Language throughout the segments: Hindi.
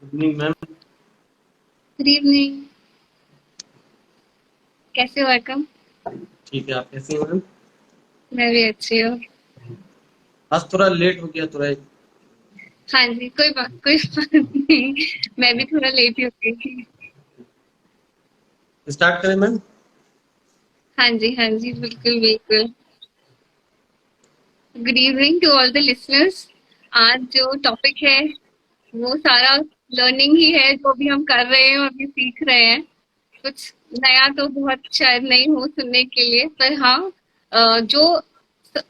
Evening ma'am. Good evening. कैसे हो वेलकम। ठीक है, आप कैसी हैं मैम? मैं भी अच्छी हूँ। आज थोड़ा लेट हो गया, थोड़ा। हाँ जी, कोई बात नहीं। मैं भी थोड़ा लेट ही हो गई थी। स्टार्ट करें मैम? हाँ जी, हाँ जी, बिल्कुल बिल्कुल। Good evening to all the listeners. आज जो टॉपिक है वो सारा लर्निंग ही है, जो भी हम कर रहे हैं और भी सीख रहे हैं। कुछ नया तो बहुत शायद नहीं हो सुनने के लिए, पर हाँ, जो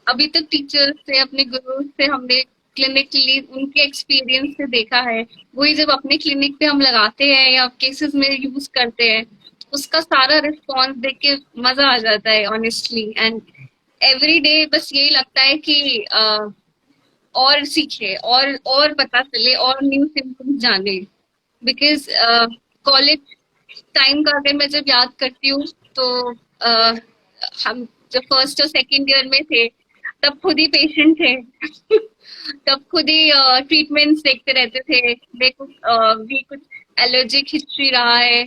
अभी तक टीचर्स से, अपने गुरु से हमने क्लिनिकली उनके एक्सपीरियंस से देखा है, वही जब अपने क्लिनिक पे हम लगाते हैं या केसेस में यूज करते हैं, उसका सारा रिस्पॉन्स देख के मजा आ जाता है ऑनेस्टली। एंड एवरी डे बस यही लगता है कि और सीखे और पता चले और न्यू सिम्टम्स जाने। बिकॉज कॉलेज टाइम का अगर मैं जब याद करती हूँ तो हम जब फर्स्ट और सेकंड ईयर में थे तब खुद ही पेशेंट थे। तब खुद ही ट्रीटमेंट्स देखते रहते थे। मेरे को भी कुछ एलर्जिक हिस्ट्री रहा है,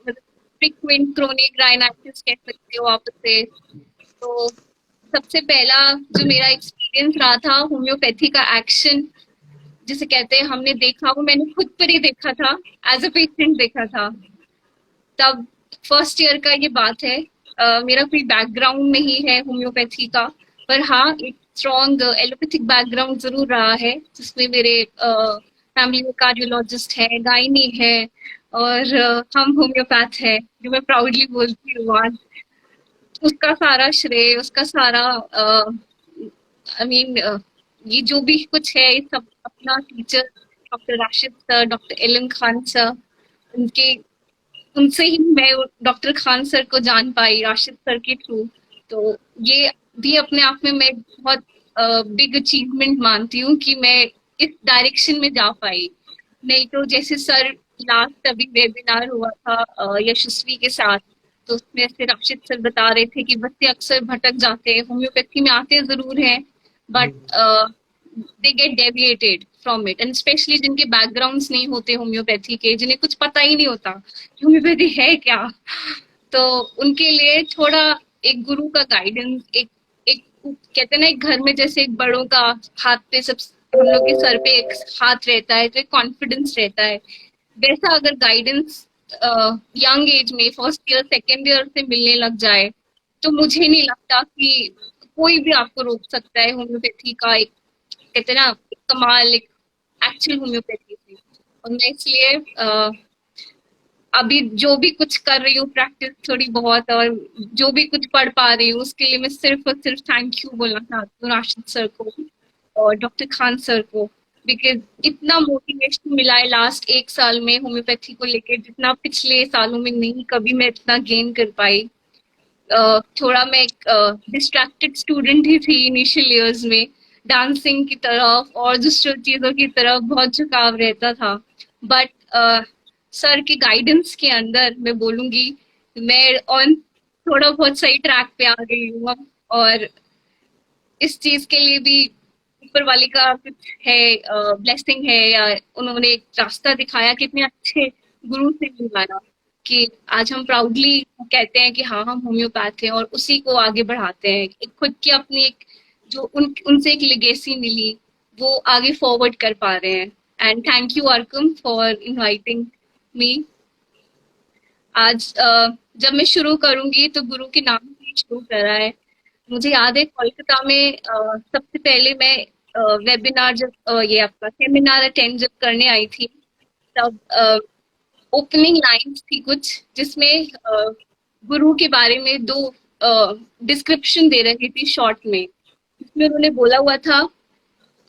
फ्रीक्वेंट क्रोनिक राइनाइटिस कह सकते हो आप उसे। तो सबसे पहला जो मेरा एक्सपीरियंस रहा था होम्योपैथी का एक्शन जिसे कहते हैं हमने देखा, वो मैंने खुद पर ही देखा था। एज अ पेशेंट देखा था तब। फर्स्ट ईयर का ये बात है। मेरा कोई बैकग्राउंड नहीं है होम्योपैथी का, पर हाँ एक स्ट्रॉन्ग एलोपैथिक बैकग्राउंड जरूर रहा है, जिसमें मेरे फैमिली में कार्डियोलॉजिस्ट है, गायनी है, और हम होम्योपैथ है, जो मैं प्राउडली बोलती हूँ आज। उसका सारा श्रेय, उसका सारा आई मीन ये जो भी कुछ है, ये सब अपना teacher doctor Rashid sir, doctor इलम खान सर, उनके उनसे ही मैं डॉक्टर खान सर को जान पाई, राशिद सर के थ्रू। तो ये भी अपने आप में मैं बहुत बिग अचीवमेंट मानती हूँ कि मैं इस डायरेक्शन में जा पाई। नहीं तो जैसे सर लास्ट अभी वेबिनार हुआ था यशस्वी के साथ, तो उसमें ऐसे राशिद सर बता रहे थे कि बच्चे अक्सर भटक जाते हैं, होम्योपैथी में आते जरूर हैं but they get deviated from it, and specially जिनके बैकग्राउंड्स नहीं होते होम्योपैथी के, जिन्हें कुछ पता ही नहीं होता कि होम्योपैथी है क्या। तो उनके लिए थोड़ा एक गुरु का गाइडेंस, एक एक कहते हैं ना, एक घर में जैसे एक बड़ों का हाथ पे, सब हम लोग के सर पे एक हाथ रहता है तो एक कॉन्फिडेंस रहता है, वैसा अगर गाइडेंस यंग एज में फर्स्ट ईयर सेकेंड ईयर से मिलने लग जाए, तो मुझे नहीं लगता कि कोई भी आपको रोक सकता है होम्योपैथी का एक, कहते हैं ना, एक कमाल, एक एक्चुअल होम्योपैथी से। और मैं इसलिए अभी जो भी कुछ कर रही हूँ प्रैक्टिस थोड़ी बहुत, और जो भी कुछ पढ़ पा रही हूँ, उसके लिए मैं सिर्फ और सिर्फ थैंक यू बोलना चाहती हूँ राशिद सर को और डॉक्टर खान सर को। बिकॉज इतना मोटिवेशन मिला है लास्ट एक साल में होम्योपैथी को लेकर, जितना पिछले सालों में नहीं कभी मैं इतना गेन कर पाई। थोड़ा मैं एक डिस्ट्रैक्टेड स्टूडेंट ही थी इनिशियल इयर्स में, डांसिंग की तरफ और दूसरी चीजों की तरफ बहुत झुकाव रहता था। बट सर के गाइडेंस के अंदर मैं बोलूंगी मैं ऑन थोड़ा बहुत सही ट्रैक पे आ गई हूँ अब। और इस चीज के लिए भी ऊपर वाले का कुछ है, ब्लेसिंग है, या उन्होंने एक रास्ता दिखाया, कितने अच्छे गुरु से मिलवाया कि आज हम प्राउडली कहते हैं कि हाँ हम होम्योपैथ हैं, और उसी को आगे बढ़ाते हैं। एक खुद की अपनी एक जो उनसे एक लेगेसी मिली, वो आगे फॉरवर्ड कर पा रहे हैं। And thank you Arkam for inviting me. आज जब मैं शुरू करूंगी तो गुरु के नाम से ही शुरू करा है। मुझे याद है कोलकाता में सबसे पहले मैं वेबिनार जब ये आपका सेमिनार अटेंड जब करने आई थी, तब ओपनिंग लाइंस थी कुछ जिसमें गुरु के बारे में दो डिस्क्रिप्शन दे रही थी शॉर्ट में। जिसमें उन्होंने बोला हुआ था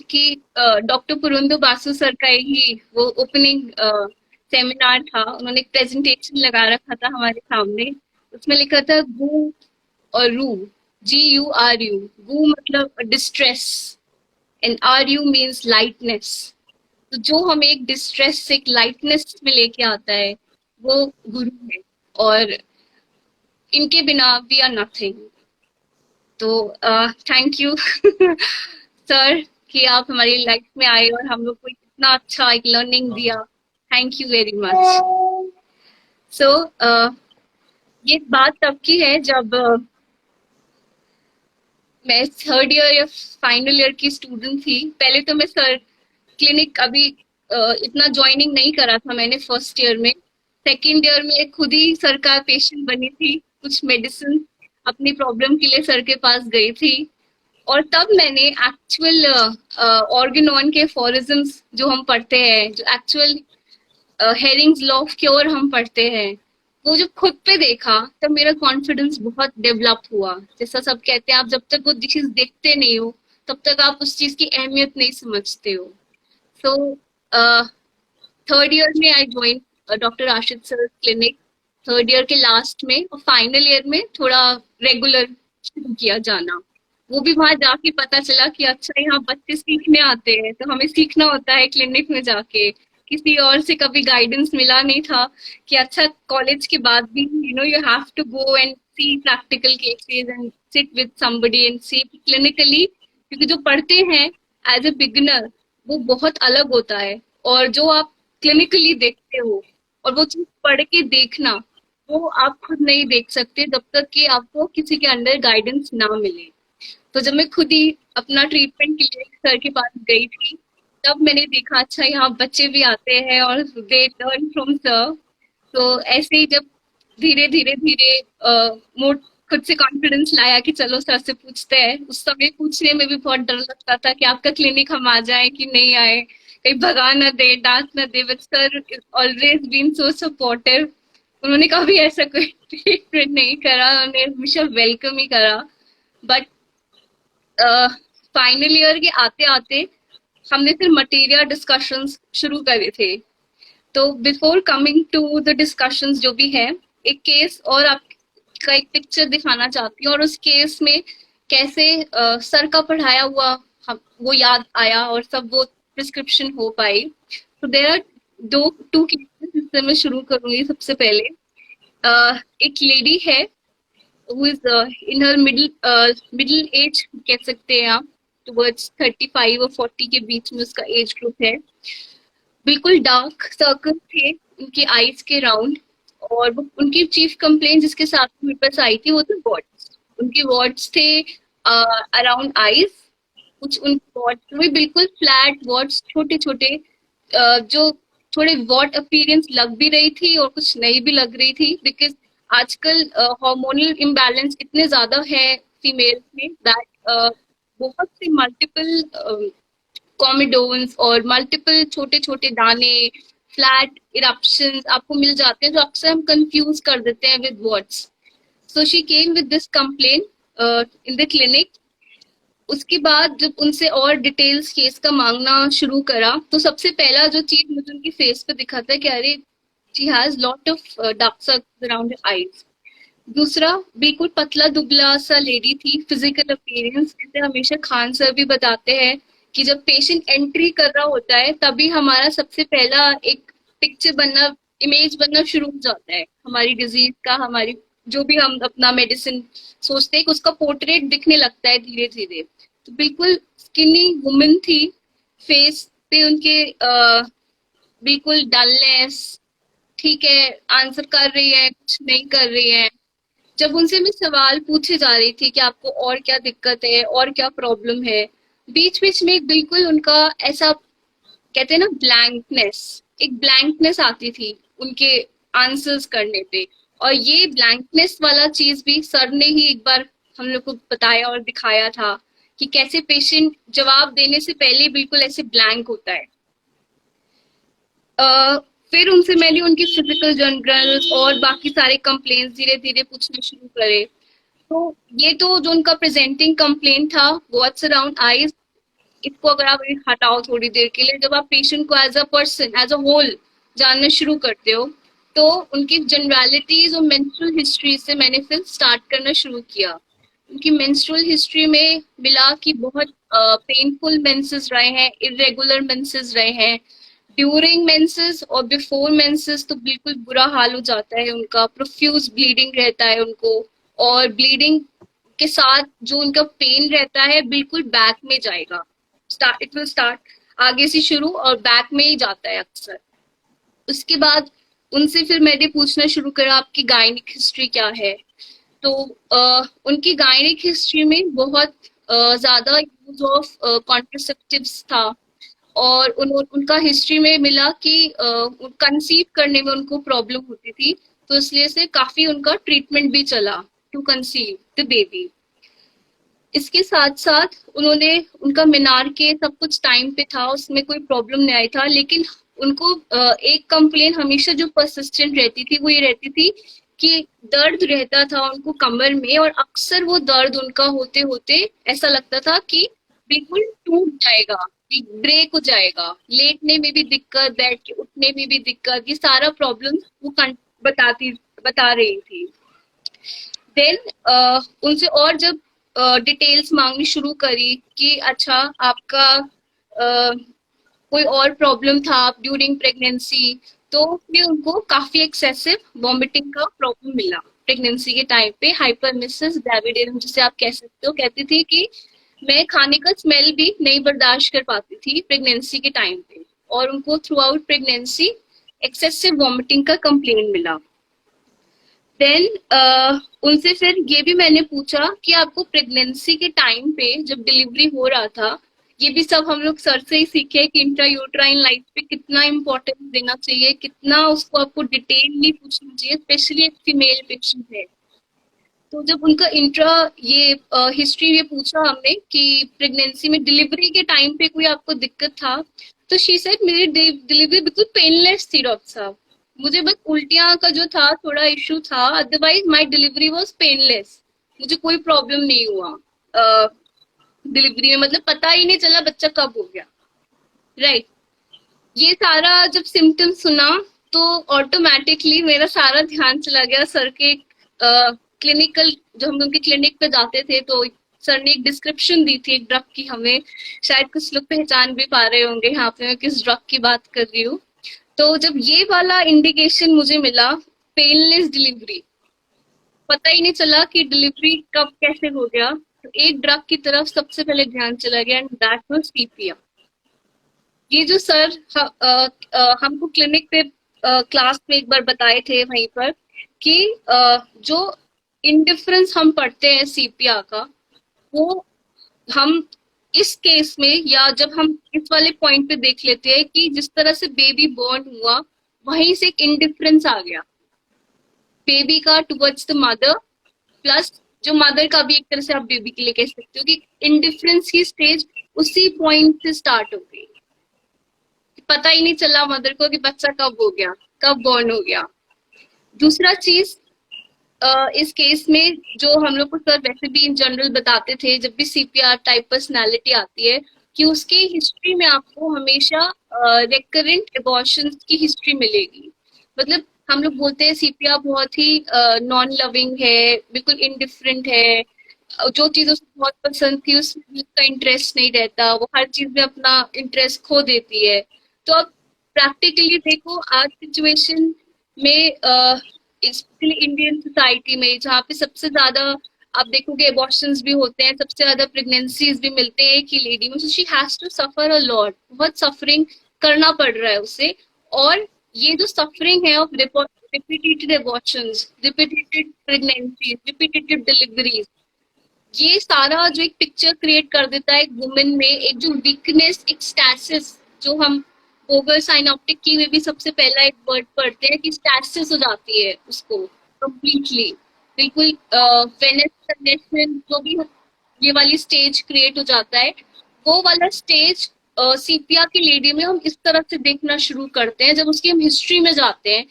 कि डॉक्टर पुरंदो बासु सर का ही वो ओपनिंग सेमिनार था, उन्होंने एक प्रेजेंटेशन लगा रखा था हमारे सामने। उसमें लिखा था गु और रू, GURU। गु मतलब distress and RU means lightness. तो जो हमें एक डिस्ट्रेस से एक लाइटनेस में लेके आता है, वो गुरु है। और इनके बिना वी आर नथिंग। तो थैंक यू सर कि आप हमारी लाइफ में आए और हम लोग को इतना अच्छा एक लर्निंग दिया, थैंक यू वेरी मच। सो ये बात तब की है जब मैं थर्ड ईयर या फाइनल ईयर की स्टूडेंट थी। पहले तो मैं सर क्लिनिक अभी इतना ज्वाइनिंग नहीं करा था मैंने फर्स्ट ईयर में। सेकेंड ईयर में खुद ही सर का पेशेंट बनी थी, कुछ मेडिसिन अपनी प्रॉब्लम के लिए सर के पास गई थी। और तब मैंने एक्चुअल ऑर्गेनॉन के फॉरिज्म्स जो हम पढ़ते हैं, जो actual Hering's law of cure हम पढ़ते हैं, वो जब खुद पे देखा तब मेरा कॉन्फिडेंस बहुत डेवलप हुआ। जैसा सब कहते हैं, आप जब तक वो चीज देखते नहीं हो तब तक आप उस चीज की अहमियत नहीं समझते हो। सो थर्ड ईयर में I join doctor Rashid sir clinic, third year के लास्ट में, और फाइनल ईयर में थोड़ा रेगुलर शुरू किया जाना। वो भी वहां जाके पता चला कि अच्छा यहाँ बच्चे सीखने आते हैं, तो हमें सीखना होता है क्लिनिक में जाके। किसी और से कभी गाइडेंस मिला नहीं था कि अच्छा कॉलेज के बाद भी you have to go and see practical cases and sit with somebody and see clinically, क्योंकि जो पढ़ते हैं एज ए बिगिनर वो बहुत अलग होता है, और जो आप क्लिनिकली देखते हो और वो चीज पढ़ के देखना, वो आप खुद नहीं देख सकते जब तक कि आपको किसी के अंडर गाइडेंस ना मिले। तो जब मैं खुद ही अपना ट्रीटमेंट के लिए सर के पास गई थी, तब मैंने देखा अच्छा यहाँ बच्चे भी आते हैं और दे लर्न फ्रॉम सर। तो ऐसे ही जब धीरे धीरे धीरे मोड खुद से कॉन्फिडेंस लाया कि चलो सर से पूछते हैं। उस समय पूछने में भी बहुत डर लगता था कि आपका क्लिनिक हम आ जाए कि नहीं आए, कहीं भगा ना दे, डांट ना दे, but sir always been so supportive. उन्होंने कभी ऐसा कोई ट्रीटमेंट नहीं करा, उन्होंने हमेशा वेलकम ही करा। बट फाइनल ईयर के आते आते हमने फिर मटेरियल डिस्कशंस शुरू करे थे। तो before coming to the discussions जो भी है, एक केस और आपका एक पिक्चर दिखाना चाहती हूँ, और उस केस में कैसे सर का पढ़ाया हुआ हम वो याद आया और सब वो प्रिस्क्रिप्शन हो पाई। तो देयर आर टू केसेस जिससे मैं शुरू करूंगी। सबसे पहले एक लेडी है who is in her middle age कह सकते हैं आप, towards 35 और 40 के बीच में उसका एज ग्रुप है। बिल्कुल डार्क सर्कल थे उनकी आईज के राउंड, और वो उनकी चीफ कंप्लेंट जिसके साथ मेरे पास आई थी वो थे वॉट्स। उनके वॉट्स थे अराउंड आईज, कुछ उन वॉट्स भी बिल्कुल फ्लैट वॉट्स, छोटे छोटे, जो थोड़े वॉट अपीयरेंस लग भी रही थी और कुछ नहीं भी लग रही थी, बिकॉज आजकल हार्मोनल इम्बैलेंस इतने ज्यादा है फीमेल में दैट बहुत से मल्टीपल कॉमिडोन्स और मल्टीपल छोटे छोटे दाने, फ्लैट इरप्शंस आपको मिल जाते हैं, जो अक्सर हम कंफ्यूज कर देते हैं with what's. So she came with this complain in the clinic. उसके बाद जब उनसे और डिटेल्स केस का मांगना शुरू करा, तो सबसे पहला जो चीज मुझे उनकी फेस पे दिखा था कि अरे she has lot of dark circles around her eyes. दूसरा, बिल्कुल पतला दुबला सा लेडी थी, फिजिकल अपीयरेंस जैसे हमेशा खान सर भी बताते हैं कि जब पेशेंट एंट्री कर रहा होता है तभी हमारा सबसे पहला एक पिक्चर बनना, इमेज बनना शुरू हो जाता है हमारी डिजीज का, हमारी जो भी हम अपना मेडिसिन सोचते हैं कि उसका पोर्ट्रेट दिखने लगता है धीरे धीरे। तो बिल्कुल स्किनी वुमन थी, फेस पे उनके बिल्कुल डलनेस, ठीक है आंसर कर रही है कुछ नहीं कर रही है। जब उनसे मैं सवाल पूछे जा रही थी कि आपको और क्या दिक्कत है और क्या प्रॉब्लम है, बीच बीच में बिल्कुल उनका ऐसा कहते हैं ना ब्लैंकनेस, एक ब्लैंकनेस आती थी उनके आंसर्स करने पे। और ये ब्लैंकनेस वाला चीज भी सर ने ही एक बार हम लोग को बताया और दिखाया था कि कैसे पेशेंट जवाब देने से पहले बिल्कुल ऐसे ब्लैंक होता है। फिर उनसे मैंने उनकी फिजिकल जनरल और बाकी सारे कंप्लेंट्स धीरे धीरे पूछने शुरू करे। तो ये तो जो उनका प्रेजेंटिंग कंप्लेंट था व्हाट्स अराउंड आईज, इसको अगर आप हटाओ थोड़ी देर के लिए, जब आप पेशेंट को as a person as a whole जानना शुरू करते हो, तो उनकी जनरलिटीज और मेंस्ट्रुअल हिस्ट्री से मैंने फिर स्टार्ट करना शुरू किया। उनकी मेंस्ट्रुअल हिस्ट्री में मिला कि बहुत पेनफुल मेंसेस रहे हैं, इरेगुलर मेंसेस रहे हैं, ड्यूरिंग मेंसेस और बिफोर मेंसेस तो बिल्कुल बुरा हाल हो जाता है उनका, प्रोफ्यूज ब्लीडिंग रहता है उनको, और ब्लीडिंग के साथ जो उनका पेन रहता है बिल्कुल बैक में जाएगा, इट विल स्टार्ट आगे से शुरू और बैक में ही जाता है अक्सर। उसके बाद उनसे फिर मैंने पूछना शुरू करा आपकी गायनिक हिस्ट्री क्या है। तो उनकी गायनिक हिस्ट्री में बहुत ज्यादा यूज ऑफ कॉन्ट्रासेप्टिव्स था, और उनका हिस्ट्री में मिला कि कंसीव करने में उनको प्रॉब्लम होती थी, तो इसलिए से काफी उनका ट्रीटमेंट भी चला टू कंसीव द बेबी। इसके साथ साथ उन्होंने उनका मीनार के सब कुछ टाइम पे था, उसमें कोई प्रॉब्लम नहीं आई था, लेकिन उनको एक कंप्लेन हमेशा जो परसिस्टेंट रहती थी वो ये रहती थी कि दर्द रहता था उनको कमर में, और अक्सर वो दर्द उनका होते होते ऐसा लगता था कि बिल्कुल टूट जाएगा, ब्रेक हो जाएगा, लेटने में भी दिक्कत, बैठ के उठने में भी दिक्कत, ये सारा प्रॉब्लम वो बता रही थी। देन उनसे और जब डिटेल्स मांगनी शुरू करी कि अच्छा आपका कोई और प्रॉब्लम था ड्यूरिंग प्रेगनेंसी, तो फिर उनको काफी एक्सेसिव वॉमिटिंग का प्रॉब्लम मिला प्रेगनेंसी के टाइम पे। हाइपरमेसिस ग्रेविडियम जिसे आप कह सकते हो, कहती थी कि मैं खाने का स्मेल भी नहीं बर्दाश्त कर पाती थी प्रेगनेंसी के टाइम पे, और उनको through out pregnancy excessive vomiting का कंप्लेन मिला। देन उनसे फिर ये भी मैंने पूछा कि आपको प्रेगनेंसी के टाइम पे जब डिलीवरी हो रहा था, ये भी सब हम लोग सर से ही सीखे कि इंट्रा यूट्राइन लाइफ पे कितना इम्पोर्टेंस देना चाहिए, कितना उसको आपको डिटेलली पूछना चाहिए, स्पेशली एक फीमेल पेशेंट है। तो जब उनका इंट्रा ये हिस्ट्री ये पूछा हमने कि प्रेगनेंसी में डिलीवरी के टाइम पे कोई आपको दिक्कत था, तो शी सेड मेरी डिलीवरी बिल्कुल पेनलेस थी डॉक्टर साहब, मुझे बस उल्टियां का जो था थोड़ा इशू था, otherwise my delivery was painless, मुझे कोई प्रॉब्लम नहीं हुआ डिलीवरी में, मतलब पता ही नहीं चला बच्चा कब हो गया। राइट, ये सारा जब सिम्टम्स सुना तो ऑटोमेटिकली मेरा सारा ध्यान चला गया सर के क्लिनिकल, जो हम उनके क्लिनिक पे जाते थे तो सर ने एक डिस्क्रिप्शन दी थी एक ड्रग की, हमें शायद कुछ लोग पहचान भी पा रहे होंगे यहाँ पे मैं किस ड्रग की बात कर रही हूँ। तो जब ये वाला इंडिकेशन मुझे मिला, पेनलेस डिलीवरी, पता ही नहीं चला कि डिलीवरी कब कैसे हो गया, तो एक ड्रग की तरफ सबसे पहले ध्यान चला गया, एंड दैट वाज सीपिया। ये जो सर हमको क्लिनिक पे क्लास में एक बार बताए थे वहीं पर कि जो इंडिफरेंस हम पढ़ते हैं सीपिया का, वो हम इस केस में या जब हम इस वाले पॉइंट पे देख लेते हैं कि जिस तरह से बेबी बॉर्न हुआ वहीं से एक इंडिफरेंस आ गया बेबी का टुवर्ड्स द मदर, प्लस जो मदर का भी एक तरह से आप बेबी के लिए कह सकते हो कि इंडिफरेंस की स्टेज उसी पॉइंट से स्टार्ट हो गई, पता ही नहीं चला मदर को कि बच्चा कब हो गया, कब बॉर्न हो गया। दूसरा चीज इस केस में जो हम लोग को सर वैसे भी इन जनरल बताते थे जब भी सीपीआर टाइप पर्सनालिटी आती है कि उसके हिस्ट्री में आपको हमेशा रिकरेंट एबॉर्शंस की हिस्ट्री मिलेगी। मतलब हम लोग बोलते हैं सीपीआर बहुत ही नॉन लविंग है, बिल्कुल इनडिफरेंट है, जो चीज उसको बहुत पसंद थी उसमें उसका इंटरेस्ट नहीं रहता, वो हर चीज में अपना इंटरेस्ट खो देती है। तो अब प्रैक्टिकली देखो आज सिचुएशन में स्पेशली इंडियन सोसाइटी में जहाँ पे सबसे ज्यादा आप देखोगे एबॉर्शंस भी होते हैं, सबसे ज्यादा प्रेगनेंसीज भी मिलते हैं कि लेडी में, she has to suffer a lot, बहुत सफरिंग करना पड़ रहा है उसे। और ये जो सफरिंग है of repeated abortions, repeated pregnancies, repeated deliveries, ये सारा जो एक पिक्चर क्रिएट कर देता है एक वुमेन में, एक जो वीकनेस, एक स्टैसिस, जो हम ओवर साइनॉप्टिक की में भी सबसे पहला एक वर्ड पढ़ते हैं कि स्टैसिस हो जाती है उसको कंप्लीटली, बिल्कुल वेनस कंजेशन, जो भी ये वाली स्टेज क्रिएट हो जाता है, वो वाला स्टेज सीपिया की लेडी में हम इस तरह से देखना शुरू करते हैं जब उसकी हम हिस्ट्री में जाते हैं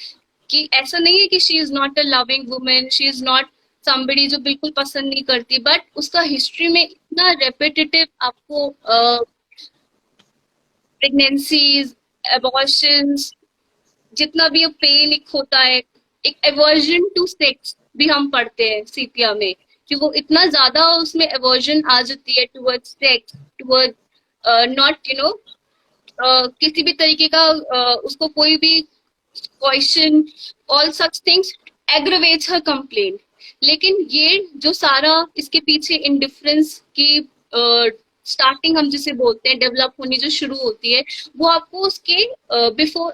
कि ऐसा नहीं है कि she is not a loving women, she is not somebody जो बिल्कुल पसंद नहीं करती, बट उसका हिस्ट्री में इतना रेपिटेटिव आपको प्रेगनेंसीज, एबॉर्शंस, जितना भी पेन एक होता है, एक एवर्जन टू सेक्स भी हम पढ़ते हैं सीपिया में, कि वो इतना ज्यादा उसमें एवर्जन आ जाती है towards sex, toward not you know किसी भी तरीके का उसको कोई भी question, all such things aggravates हर कंप्लेन। लेकिन ये जो सारा इसके पीछे इंडिफरेंस की स्टार्टिंग हम जिसे बोलते हैं डेवलप होनी जो शुरू होती है, वो आपको उसके बिफोर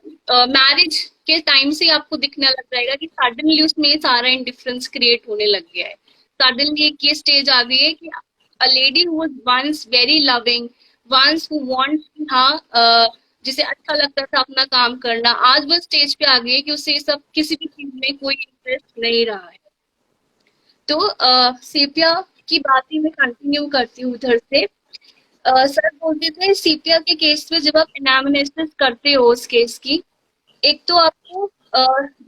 मैरिज के टाइम से आपको दिखने लग जाएगा कि सडनली उसमें ये सारा इंडिफरेंस क्रिएट होने लग गया है। सडनली एक ये स्टेज आ गई है कि a lady who was once very loving, once who wants, हाँ जिसे अच्छा लगता था अपना काम करना, आज वो स्टेज पे आ गई है कि उसे ये सब किसी भी चीज में कोई इंटरेस्ट नहीं रहा है। तो सेपिया की बात ही मैं कंटिन्यू करती हूँ उधर से। सर बोलते थे सीपिया के केस में जब आप एनालिसिस करते हो उस केस की, एक तो आपको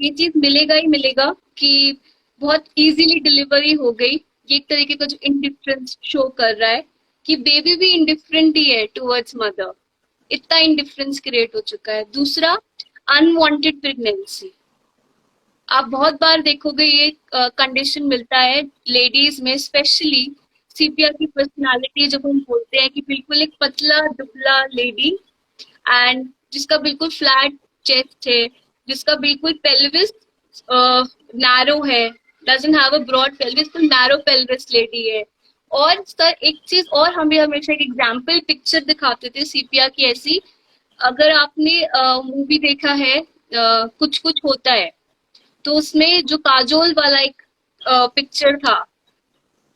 ये चीज मिलेगा ही मिलेगा कि बहुत इजीली डिलीवरी हो गई। ये एक तरीके का जो इंडिफरेंस शो कर रहा है कि बेबी भी इंडिफरेंट ही है टुवर्ड्स मदर, इतना इंडिफरेंस क्रिएट हो चुका है। दूसरा, अनवांटेड प्रेगनेंसी। आप बहुत बार देखोगे ये कंडीशन मिलता है लेडीज में, स्पेशली सीपिया की पर्सनालिटी जब हम बोलते हैं कि बिल्कुल एक पतला दुबला लेडी एंड जिसका बिल्कुल फ्लैट चेस्ट है, जिसका बिल्कुल पेल्विस नैरो है, doesn't have a broad pelvis, तो नैरो पेल्विस लेडी है। और सर एक चीज और हमें हमेशा एक एग्जाम्पल पिक्चर दिखाते थे सीपिया की ऐसी, अगर आपने मूवी देखा है कुछ कुछ होता है, तो उसमें जो काजोल वाला एक पिक्चर था,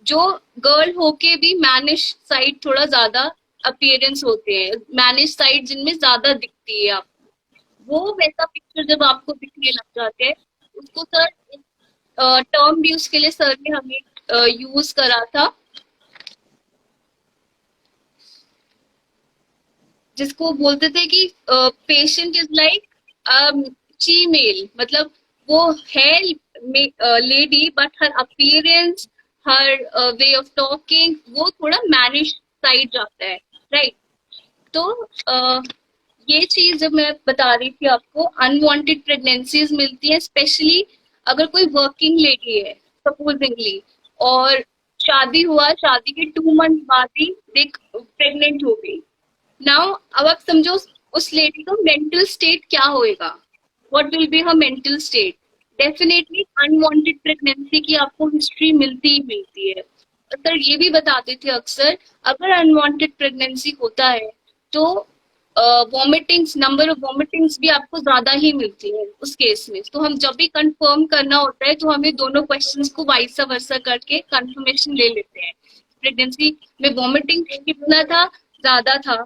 जो गर्ल होके भी मैनिश साइड थोड़ा ज्यादा अपीयरेंस होते हैं, मैनिश साइड जिनमें ज्यादा दिखती है आप, वो वैसा पिक्चर जब आपको दिखने लग जाते हैं, उसको सर टर्म भी उसके लिए सर ने हमें यूज करा था, जिसको बोलते थे कि पेशेंट इज लाइक फीमेल, मतलब वो है lady but her appearance, her way of talking वो थोड़ा मैनिश साइड जाता है, राइट। तो ये चीज जब मैं बता रही थी आपको, अनवांटेड प्रेगनेंसीज मिलती है स्पेशली अगर कोई वर्किंग लेडी है सपोजिंगली, और शादी हुआ, शादी के 2 मंथ बाद ही देख प्रेग्नेंट हो गई। नाउ अब आप समझो उस लेडी का मेंटल स्टेट क्या होएगा, what will be her mental state. Definitely unwanted pregnancy की आपको हिस्ट्री मिलती ही मिलती है। सर ये भी बताते थे अक्सर, अगर अनवांटेड प्रेगनेंसी होता है तो वॉमिटिंग्स, नंबर ऑफ वॉमिटिंग्स भी आपको ज्यादा ही मिलती है उस केस में। तो हम जब भी कंफर्म करना होता है तो हमें दोनों क्वेश्चंस को वाइस वर्सा करके कंफर्मेशन ले लेते हैं। प्रेगनेंसी में वॉमिटिंग कितना था, ज्यादा था,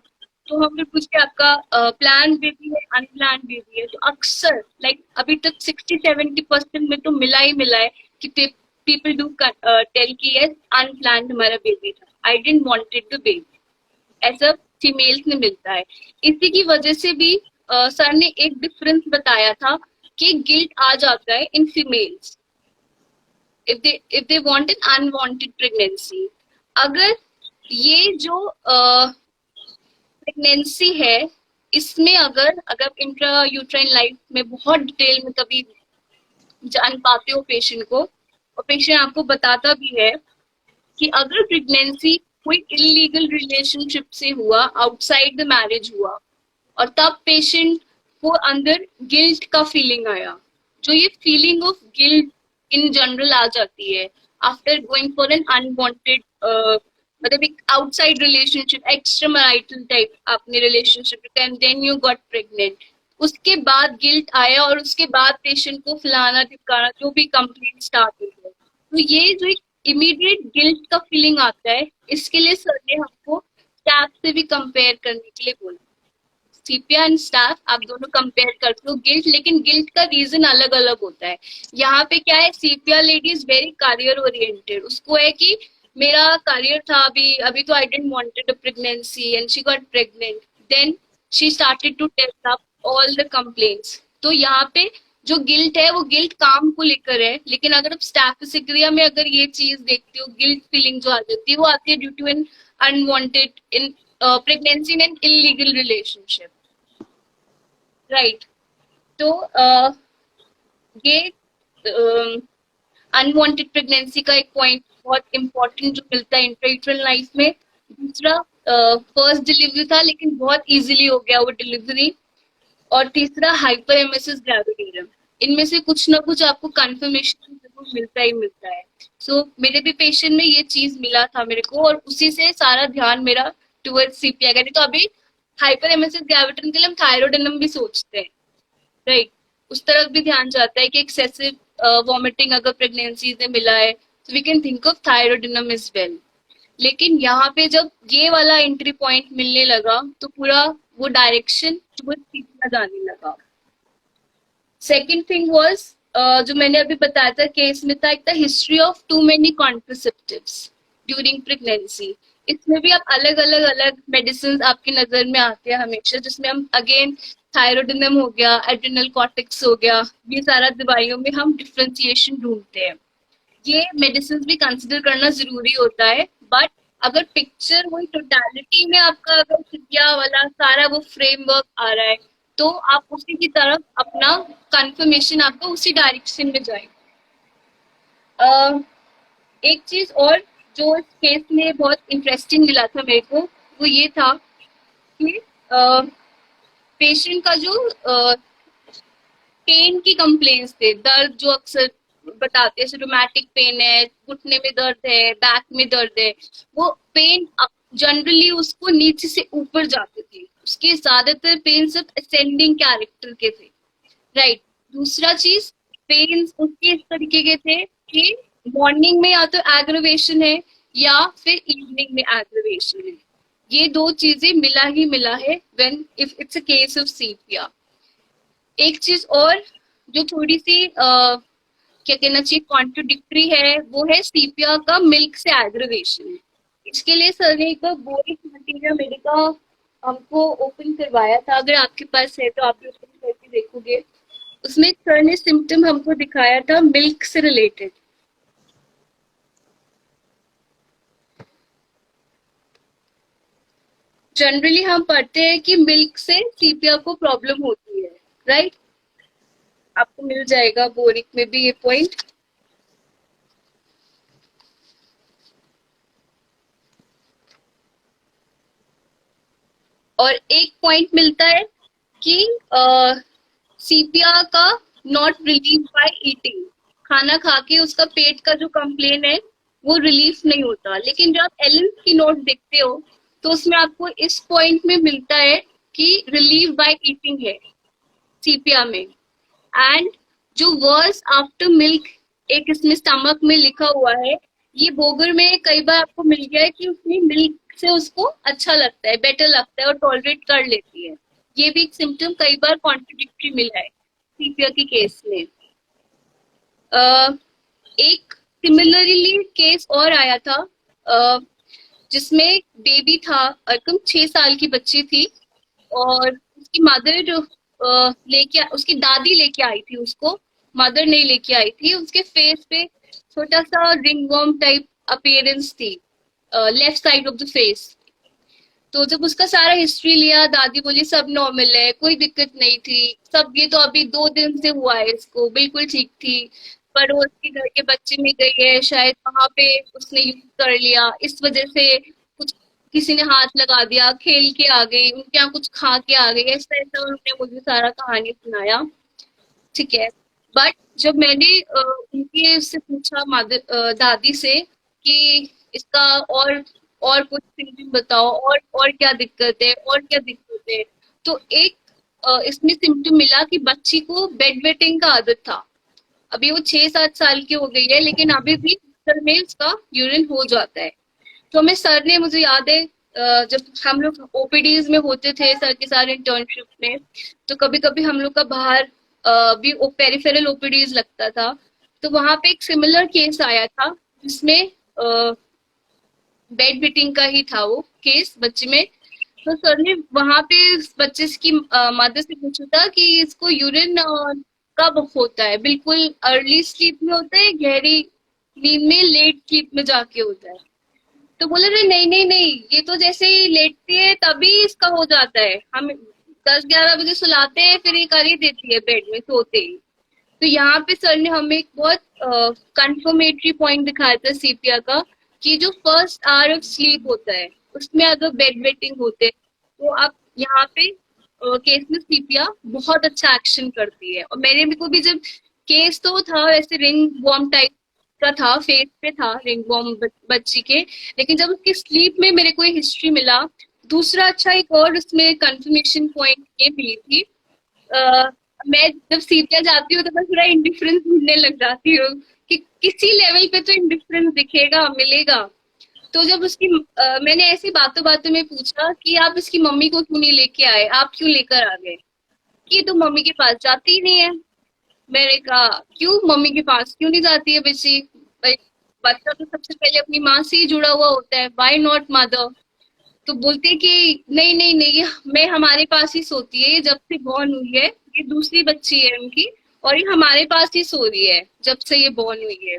तो हम फिर पूछ के आपका प्लान बेबी है अनप्लान बेबी है, तो अक्सर लाइक अभी तक 60-70% में तो मिला ही मिला है कि पीपल डू टेल कि यस अनप्लान्ड हमारा बेबी था, आई डिडंट वांटेड द बेबी, ऐसा फीमेल्स में मिलता है। इसी की वजह से भी सर ने एक डिफरेंस बताया था कि गिल्ट आ जाता है in females if they want an unwanted pregnancy. अगर ये जो प्रेगनेंसी है, इसमें अगर अगर इंट्रा यूट्राइन लाइफ में बहुत डिटेल में कभी जान पाते हो पेशेंट को, और पेशेंट आपको बताता भी है कि अगर प्रेगनेंसी कोई इलीगल रिलेशनशिप से हुआ, आउटसाइड द मैरिज हुआ, और तब पेशेंट को अंदर गिल्ट का फीलिंग आया, जो ये feeling of guilt in general आ जाती है after going for an unwanted, मतलब एक outside relationship, extra marital type आपने relationship and then you got pregnant, उसके बाद गिल्ट आया और उसके बाद पेशेंट को फलाना टिपकाना जो भी कंप्लेंट स्टार्ट हुई है, तो ये जो एक इमीडिएट गिल्ट का फीलिंग आता है, इसके लिए सर ने हमको स्टाफ से भी कंपेयर करने के लिए बोला। सीपिया एंड स्टाफ आप दोनों कंपेयर करते हो गिल्ट, लेकिन गिल्ट का रीजन अलग अलग होता है। यहाँ पे क्या है, sepia lady is very career oriented, उसको है कि मेरा करियर था, अभी अभी तो I didn't wanted a pregnancy and she got pregnant, then she started to tell up all the complaints. तो यहाँ पे जो गिल्ट है वो गिल्ट काम को लेकर है, लेकिन अगर आप स्टैफिसिक्रिया में अगर ये चीज देखते हो, गिल्ट फीलिंग जो आ जाती है वो आती है due to an unwanted in pregnancy in an illegal relationship, right. तो ये अनवांटेड प्रेगनेंसी का एक पॉइंट बहुत इंपॉर्टेंट जो मिलता है इंट्रायूट्रल लाइफ में। दूसरा फर्स्ट डिलीवरी था लेकिन बहुत इजीली हो गया वो डिलीवरी। और तीसरा हाइपर एमेसिस ग्रेविडेरियम, इनमें से कुछ ना कुछ आपको कंफर्मेशन जरूर मिलता ही मिलता है। सो मेरे भी पेशेंट में ये चीज मिला था मेरे को, और उसी से सारा ध्यान मेरा टुवर्ड्स सीपीआई का। नहीं तो अभी हाइपर एमेसिव ग्रेविटन के लिए हम थायरोडिनम भी सोचते हैं, राइट? उस तरफ भी ध्यान जाता है कि एक्सेसिव वॉमिटिंग अगर प्रेगनेंसी में मिला है तो we can think of thyroidinum is well. लेकिन यहाँ पे जब ये वाला एंट्री पॉइंट मिलने लगा तो पूरा वो डायरेक्शन टुवर्ड्स सीपीआई जाने लगा। सेकेंड थिंग वाज, जो मैंने अभी बताया था केस में था, एक था history of too many contraceptives during pregnancy. इसमें भी आप अलग अलग अलग मेडिसिन आपकी नजर में आते हैं हमेशा, जिसमें हम अगेन थायरोडिनम हो गया, एड्रिनल कॉर्टेक्स हो गया, ये सारा दवाइयों में हम डिफ्रेंसिएशन ढूंढते हैं। ये मेडिसिन भी कंसिडर करना जरूरी होता है, बट अगर पिक्चर वही टोटलिटी में आपका अगर सीपीआई वाला सारा वो फ्रेमवर्क आ रहा है तो आप उसी की तरफ अपना कंफर्मेशन आपका उसी डायरेक्शन में जाएगा। एक चीज और जो इस केस में बहुत इंटरेस्टिंग मिला था मेरे को, वो ये था कि पेशेंट का जो पेन की कंप्लेंट्स थे, दर्द जो अक्सर बताते हैं रोमैटिक पेन है, घुटने में दर्द है, बैक में दर्द है, वो पेन जनरली उसको नीचे से ऊपर जाते थे, उसके ज्यादातर पेन सब असेंडिंग कैरेक्टर के थे, राइट? दूसरा चीज, पेन उसके इस तरीके के थे कि मॉर्निंग में या तो एग्रवेशन है या फिर इवनिंग में एग्रवेशन है। ये दो चीजें मिला ही मिला है when if it's a case of sepia. एक चीज और जो थोड़ी सी क्या कहना चाहिए कॉन्ट्रोडिक्टरी है, वो है सीपिया का मिल्क से एग्रवेशन है। इसके लिए सर ने एक बोरिक मटीरियल मेरे का हमको ओपन करवाया था, अगर आपके पास है तो आप भी ओपन करके देखोगे। उसमें सर ने सिम्टम हमको दिखाया था मिल्क से रिलेटेड। जनरली हम पढ़ते हैं कि मिल्क से सीपिया को प्रॉब्लम होती है, राइट? आपको मिल जाएगा बोरिक में भी ये पॉइंट। और एक पॉइंट मिलता है कि सीपिया का नॉट रिलीफ बाय ईटिंग, खाना खा के उसका पेट का जो कंप्लेन है वो रिलीफ नहीं होता। लेकिन जब आप एलेंस की नोट देखते हो तो उसमें आपको इस पॉइंट में मिलता है कि रिलीफ बाय ईटिंग है सीपिया में। एंड जो वर्स आफ्टर मिल्क एक इसमें स्टमक में लिखा हुआ है, ये बोगर में कई बार आपको मिल गया है कि उसमें मिल्क से उसको अच्छा लगता है, बेटर लगता है और टॉलरेट कर लेती है। ये भी एक सिम्टम कई बार कॉन्ट्रोडिक्टरी मिला है सीपिया के केस में। एक सिमिलरली केस और आया था जिसमें बेबी था, कम 6 साल की बच्ची थी और उसकी मदर जो उसकी दादी लेके आई थी उसको, मदर नहीं लेके आई थी। उसके फेस पे छोटा सा रिंगवर्म टाइप अपीयरेंस थी left side of the face. तो जब उसका सारा हिस्ट्री लिया, दादी बोली सब नॉर्मल है, कोई दिक्कत नहीं थी, सब ये तो अभी 2 दिन से हुआ है, इसको बिल्कुल ठीक थी। पर वो उसके घर के बच्चे में गई है, शायद वहां पे उसने यूज कर लिया, इस वजह से कुछ किसी ने हाथ लगा दिया, खेल के आ गई, उनके यहाँ कुछ खा के आ गई, ऐसा ऐसा उन्होंने मुझे सारा कहानी सुनाया, ठीक है। बट जब मैंने उनके उससे पूछा दादी से कि इसका और कुछ सिम्टम बताओ, और क्या दिक्कत है, और क्या दिक्कत है, तो एक इसमें सिम्टम मिला कि बच्ची को बेड वेटिंग का आदत था। अभी वो 6-7 साल की हो गई है लेकिन अभी भी सर में उसका यूरिन हो जाता है। तो हमें सर ने, मुझे याद है जब हम लोग ओपीडीज में होते थे सर के साथ इंटर्नशिप में, तो कभी कभी हम लोग का बाहर भी पेरिफेरल ओपीडीज लगता था। तो वहां पे एक सिमिलर केस आया था जिसमें बेड वेटिंग का ही था वो केस बच्चे में। तो सर ने वहां पे बच्चे की मदर से पूछा था कि इसको यूरिन कब होता है, बिल्कुल अर्ली स्लीप में होता है, गहरी नींद में, लेट स्लीप में जाके होता है? तो बोले रे नहीं नहीं नहीं, ये तो जैसे ही लेटती है तभी इसका हो जाता है, हम 10-11 बजे सुलाते हैं फिर ये कर ही देती है बेड में सोते ही। तो यहाँ पे सर ने हमें एक बहुत कंफर्मेटरी पॉइंट दिखाया था सीपिया का कि जो फर्स्ट आवर ऑफ स्लीप होता है उसमें अगर बेड वेटिंग होते तो आप यहाँ पे केस में सीपिया बहुत अच्छा एक्शन करती है। और मेरे को भी जब केस तो था वैसे रिंग वॉर्म टाइप का था, फेस पे था रिंग वॉर्म बच्ची के, लेकिन जब उसकी स्लीप में मेरे को हिस्ट्री मिला दूसरा अच्छा एक और उसमें कंफर्मेशन पॉइंट ये मिली थी, मैं जब सीरिया जाती हूँ तो मैं थोड़ा इंडिफरेंस ढूंढने लग जाती हूँ कि किसी लेवल पे तो इंडिफरेंस दिखेगा, मिलेगा। तो जब मैंने ऐसी बातों बातों में पूछा कि आप इसकी मम्मी को क्यों नहीं लेके आए, आप क्यों लेकर आ गए, कि तो मम्मी के पास जाती ही नहीं है। मैंने कहा क्यों मम्मी के पास क्यों नहीं जाती है बच्ची, भाई बच्चा तो सबसे पहले अपनी माँ से ही जुड़ा हुआ होता है, व्हाई नॉट मदर। तो बोलते कि नहीं नहीं नहीं, मैं हमारे पास ही सोती है, ये जब से बॉर्न हुई है, ये दूसरी बच्ची है उनकी, और ये हमारे पास ही सो रही है जब से ये बॉर्न हुई है।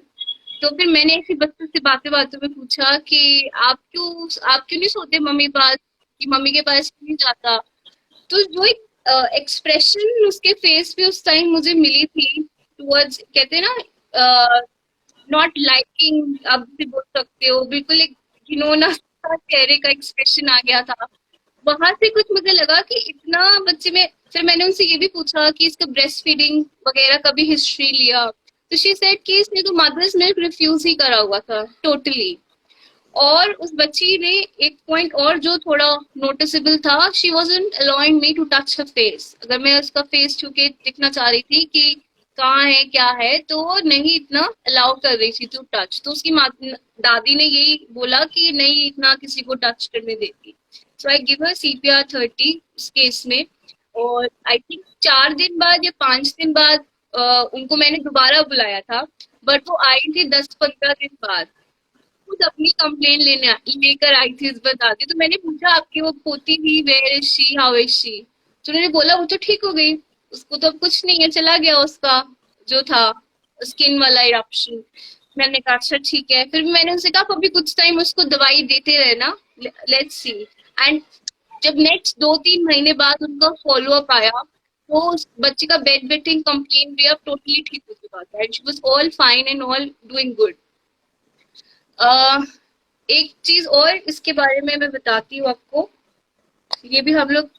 तो फिर मैंने ऐसी बच्चों से बातें बातों में पूछा कि आप क्यों नहीं सोते मम्मी पास, कि मम्मी के पास क्यों नहीं जाता। तो जो एक एक्सप्रेशन उसके फेस पे उस टाइम मुझे मिली थी टुवर्ड्स, कहते हैं ना, नॉट लाइकिंग, आप भी बोल सकते हो, बिल्कुल एक घिनौना सा चेहरे का एक्सप्रेशन आ गया था। वहां से कुछ मुझे लगा कि इतना बच्चे में। फिर मैंने उनसे ये भी पूछा कि इसका ब्रेस्ट फीडिंग वगैरह का भी हिस्ट्री लिया, तो शी सेड कि इसने तो मदर्स मिल्क रिफ्यूज ही करा हुआ था टोटली। और उस बच्ची ने एक पॉइंट और जो थोड़ा नोटिसेबल था, she wasn't allowing me to touch her face. अगर मैं उसका फेस छू के दिखना चाह रही थी कि कहाँ है क्या है, तो वो नहीं इतना अलाउ कर रही थी टू टच। तो उसकी दादी ने यही बोला कि नहीं इतना किसी को टच करने देती। सो आई गिव हर CPR 30 इस केस में। और आई थिंक 4 दिन बाद या 5 दिन बाद उनको मैंने दोबारा बुलाया था, बट वो आई थी 10-15 दिन बाद। खुद अपनी कंप्लेन लेकर आई थी इस बता दी। तो मैंने पूछा आपकी वो पोती थी, where is she, how is she. तो उन्होंने बोला वो तो ठीक हो गई, उसको तो अब कुछ नहीं है, चला गया उसका जो था स्किन वाला इरप्शन। मैंने कहा अच्छा ठीक है। फिर मैंने उनसे कहा आप अभी कुछ टाइम उसको दवाई देते रहे ना, लेट्स सी। एंड जब नेक्स्ट 2-3 महीने बाद उनका फॉलो अप आया, तो उस बच्चे का बेड वेटिंग कंप्लेन भी अब टोटली ठीक हो चुका था, and she was all fine and all doing good. Uh, एक चीज और इसके बारे में मैं बताती हूँ आपको। ये भी हम लोग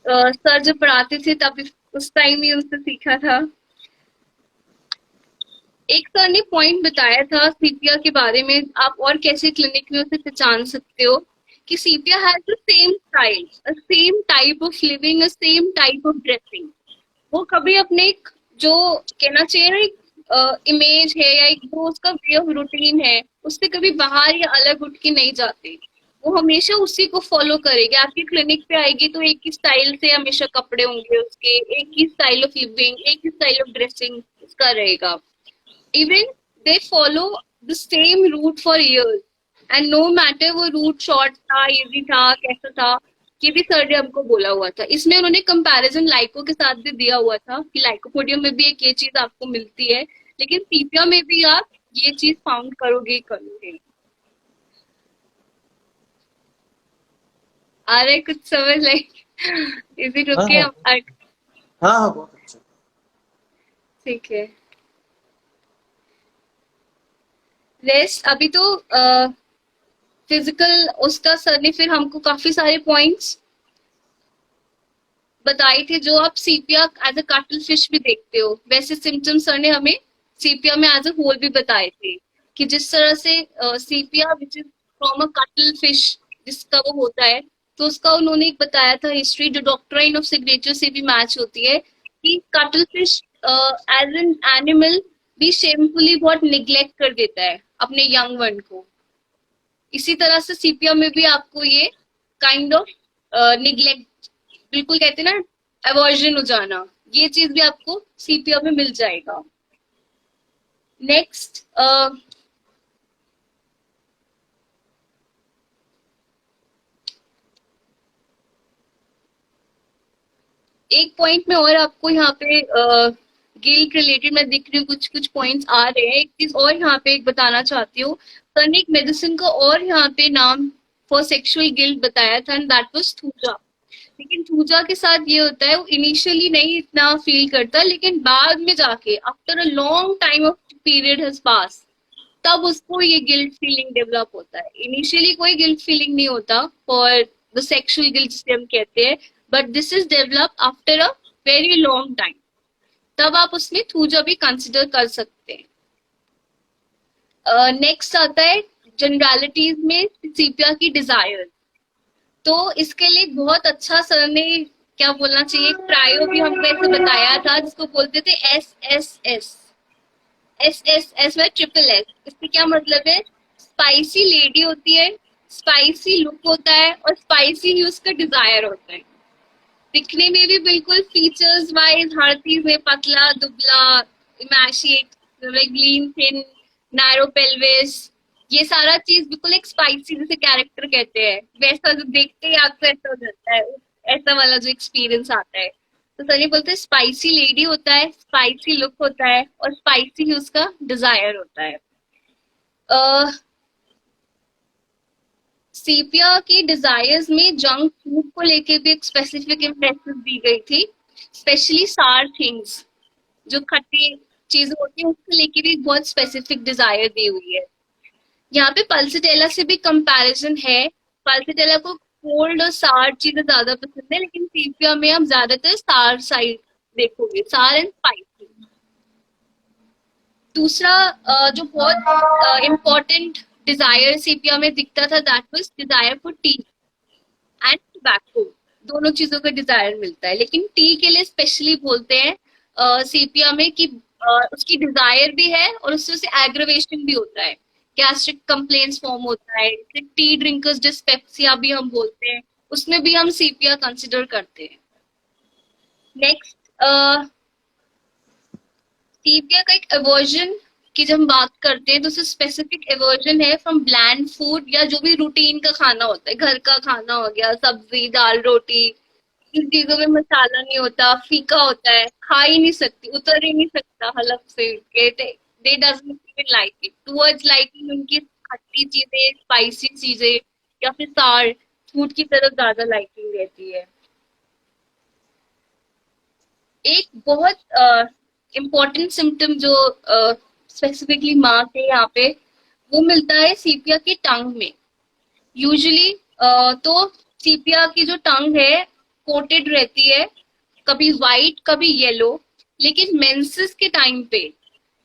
सर जब पढ़ाते थे तब उस टाइम ही उनसे सीखा था। एक सर ने पॉइंट बताया था सीपिया के बारे में, आप और कैसे क्लिनिक में उसे पहचान सकते हो, कि sepia has the same style, a same type of living, a same type of dressing. वो कभी अपने जो कहना चाहिए ना एक इमेज है या एक जो उसका वे ऑफ रूटीन है, उससे कभी बाहर या अलग उठ के नहीं जाते। वो हमेशा उसी को फॉलो करेगी। आपकी क्लिनिक पे आएगी तो एक ही स्टाइल से हमेशा कपड़े होंगे उसके, एक ही स्टाइल ऑफ लिविंग, एक ही स्टाइल ऑफ ड्रेसिंग उसका रहेगा। Even they follow the same route for years, and no matter वो रूट शॉर्ट था, इजी था, कैसा था। ये भी सर ने हमको बोला हुआ था। इसमें उन्होंने कंपैरिजन लाइको के साथ भी दिया हुआ था कि लाइकोपोडियम में भी एक ये चीज आपको मिलती है, लेकिन सीपिया में भी आप ये चीज फाउंड करोगे ही करोगे। आ रहा है कुछ समझ, लाइक इज इट हाँ ओके? हाँ हाँ हाँ, बहुत अच्छा। ठीक है। रेस्ट अभी तो फिजिकल उसका सर ने फिर हमको काफी सारे पॉइंट्स बताए थे जो आप सीपिया एज अ कटल फिश भी देखते हो, वैसे सिम्टम्स सर ने हमें सीपिया में एज अ होल भी बताए थे। कि जिस तरह से सीपिया which is from a cuttle fish जिसका वो होता है, तो उसका उन्होंने एक बताया था हिस्ट्री जो डॉक्ट्राइन ऑफ सिग्नेचर से भी मैच होती है, कि cuttle fish as an animal भी शेमफुली बहुत निग्लेक्ट कर देता है अपने यंग वन को। इसी तरह से सीपिया में भी आपको ये काइंड ऑफ निग्लेक्ट, बिल्कुल कहते हैं ना अवर्जन हो जाना, ये चीज भी आपको सीपिया में मिल जाएगा। नेक्स्ट एक पॉइंट में और आपको यहाँ पे गिल्ट रिलेटेड मैं दिख रही हूँ, कुछ कुछ पॉइंट्स आ रहे हैं। एक चीज और यहाँ पे एक बताना चाहती हूँ, सर ने एक मेडिसिन का और यहाँ पे नाम फॉर सेक्सुअल गिल्ट बताया था, एंड दैट वाज थूजा। लेकिन थूजा के साथ ये होता है, वो इनिशियली नहीं इतना फील करता, लेकिन बाद में जाके after a long time of period has pass, तब उसको ये गिल्ट फीलिंग डेवलप होता है। इनिशियली कोई गिल्ट फीलिंग नहीं होता फॉर द सेक्सुअल गिल्ट जिसे हम कहते हैं, but this is develop after a very long time. तब आप उसमें थूजा भी कंसिडर कर सकते हैं। नेक्स्ट आता है जनरलिटीज में सीपिया की डिजायर। तो इसके लिए बहुत अच्छा सर ने क्या बोलना चाहिए, एक ट्रायो भी हमको ऐसे बताया था जिसको बोलते थे एस में ट्रिपल एस। इससे क्या मतलब है, स्पाइसी लेडी होती है, स्पाइसी लुक होता है और स्पाइसी ही उसका डिजायर होता है। दिखने में भी बिल्कुल फीचर्स वाइज हर चीज में पतला दुबला इमेशिएट, लाइक लीन थिन, नैरो पेल्विस, ये सारा चीज बिल्कुल एक स्पाइसी जैसे कैरेक्टर कहते हैं वैसा, जो देखते ही आपको ऐसा हो जाता है, ऐसा वाला जो एक्सपीरियंस आता है। तो सर ये बोलते हैं स्पाइसी लेडी होता है, स्पाइसी लुक होता है और स्पाइसी ही उसका डिजायर होता है। सीपिया के डिजायर्स में जंक फूड को लेके भी एक स्पेसिफिक इम्प्रेशन दी गई थी, स्पेशली सार थिंग्स, जो खट्टी चीजें होती है उसको लेके भी बहुत स्पेसिफिक डिजायर दी हुई है। यहाँ पे पल्सिटेला से भी कंपैरिजन है। पल्सिटेला को कोल्ड और सार चीजें ज्यादा पसंद है, लेकिन सीपिया में आप ज्यादातर सार साइड देखोगे, सार एंड स्पाइसी। दूसरा जो बहुत इम्पोर्टेंट डिजायर सीपिया में दिखता था, that was desire for T and tobacco. दोनों चीजों का डिजायर मिलता है, लेकिन टी के लिए स्पेशली बोलते हैं सीपिया में कि उसकी डिजायर भी है और उससे उसे एग्रवेशन भी होता है, गैस्ट्रिक कंप्लेंट्स फॉर्म होता है। टी ड्रिंकर्स डिस्पेप्सिया भी हम बोलते हैं, उसमें भी हम सीपिया कंसिडर करते हैं। नेक्स्ट, सीपिया का एक एवर्जन की जब हम बात करते हैं तो उसे स्पेसिफिक एवर्जन है फ्रॉम ब्लैंड फूड, या जो भी रूटीन का खाना होता है, घर का खाना हो गया, सब्जी दाल रोटी, इन चीजों में मसाला नहीं होता, फीका होता है, खा ही नहीं सकती, उतर ही नहीं सकता हलक से के, दे doesn't even like it, towards liking उनकी खट्टी चीजें, स्पाइसी चीजें या फिर सार फूड की तरफ ज्यादा लाइकिंग रहती है। एक बहुत इम्पोर्टेंट सिम्टम जो स्पेसिफिकली माँ के यहाँ पे वो मिलता है सीपिया के टंग में। यूजुअली तो सीपिया की जो टंग है कोटेड रहती है, कभी वाइट कभी येलो, लेकिन मेंसेस के टाइम पे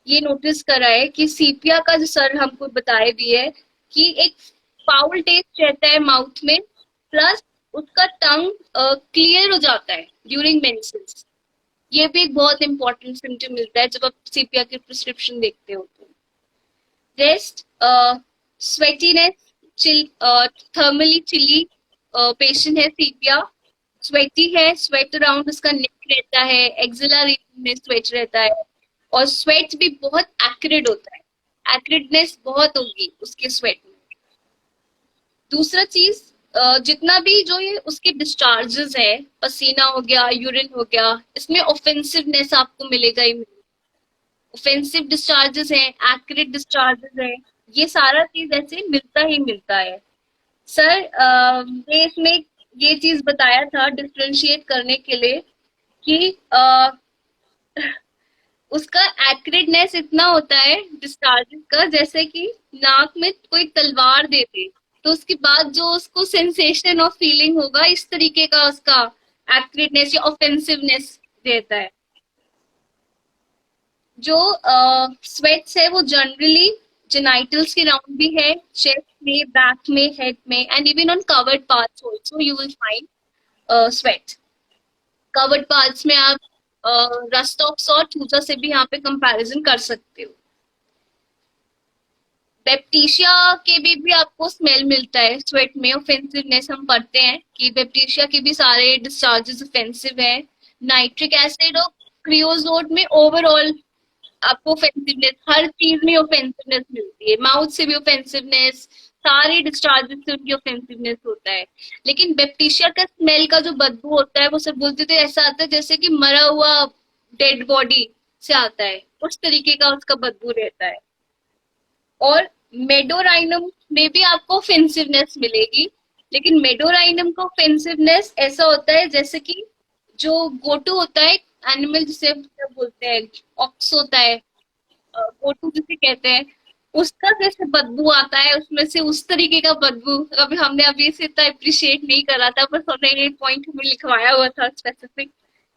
ये नोटिस करा है कि सीपिया का जो सर हमको बताए भी है कि एक फाउल टेस्ट रहता है माउथ में, प्लस उसका टंग क्लियर हो जाता है ड्यूरिंग मेंसेस। ये भी एक बहुत इंपॉर्टेंट सिम्टम मिलता है जब आप सीपिया की प्रिस्क्रिप्शन देखते हो। तो rest, sweatiness, chill, thermally chilly patient है सीपिया, स्वेटी है, स्वेट अराउंड उसका नेक रहता है, एक्सिला रीजन में स्वेट रहता है, और स्वेट भी बहुत एक्रिड होता है, एक्रिडनेस बहुत होगी उसके स्वेट में। दूसरा चीज, जितना भी जो ये उसके डिस्चार्जेस है, पसीना हो गया, यूरिन हो गया, इसमें ऑफेंसिवनेस आपको मिलेगा ही मिलेगा। ऑफेंसिव डिस्चार्जेस हैं, एक्यूरेट डिस्चार्जेस हैं, ये सारा चीज ऐसे मिलता ही मिलता है। सर ने इसमें ये चीज बताया था डिफ्रेंशिएट करने के लिए कि उसका एक्यूरेटनेस इतना होता है डिस्चार्जेस का, जैसे कि नाक में कोई तलवार दे दे तो उसके बाद जो उसको सेंसेशन और फीलिंग होगा, इस तरीके का उसका एक्यूरेटनेस या ऑफेंसिवनेस देता है। जो स्वेट्स है वो जनरली जेनाइटल्स के राउंड भी है, चेस्ट में, बैक में, हेड में, and even on covered parts also you will find sweat. Covered parts में आप रस्टॉक्स और चूजा से भी यहाँ पे कंपैरिजन कर सकते हो। बेप्टिशिया के भी आपको स्मेल मिलता है स्वेट में, ऑफेंसिवनेस हम पढ़ते हैं कि बेप्टिशिया के भी सारे डिस्चार्जेस ऑफेंसिव है। नाइट्रिक एसिड और क्रियोजोट में ओवरऑल आपको ऑफेंसिवनेस, हर चीज में ऑफेंसिवनेस मिलती है, माउथ से भी ऑफेंसिवनेस, सारे डिस्चार्जेस से उनकी ऑफेंसिवनेस होता है। लेकिन बेप्टिशिया का स्मेल का जो बदबू होता है वो सब बोलते थे ऐसा आता है जैसे कि मरा हुआ डेड बॉडी से आता है, उस तरीके का उसका बदबू रहता है। और मेडोराइनम में भी आपको ऑफेंसिवनेस मिलेगी, लेकिन मेडोराइनम का ऑफेंसिवनेस ऐसा होता है जैसे कि जो गोटू होता है एनिमल जिसे हम बोलते हैं, ऑक्स होता है, गोटू जिसे कहते हैं, उसका जैसे बदबू आता है उसमें से, उस तरीके का बदबू अभी हमने अभी इसे इतना अप्रिशिएट नहीं करा था, बस हमने ये पॉइंट हमें लिखवाया हुआ था स्पेसिफिक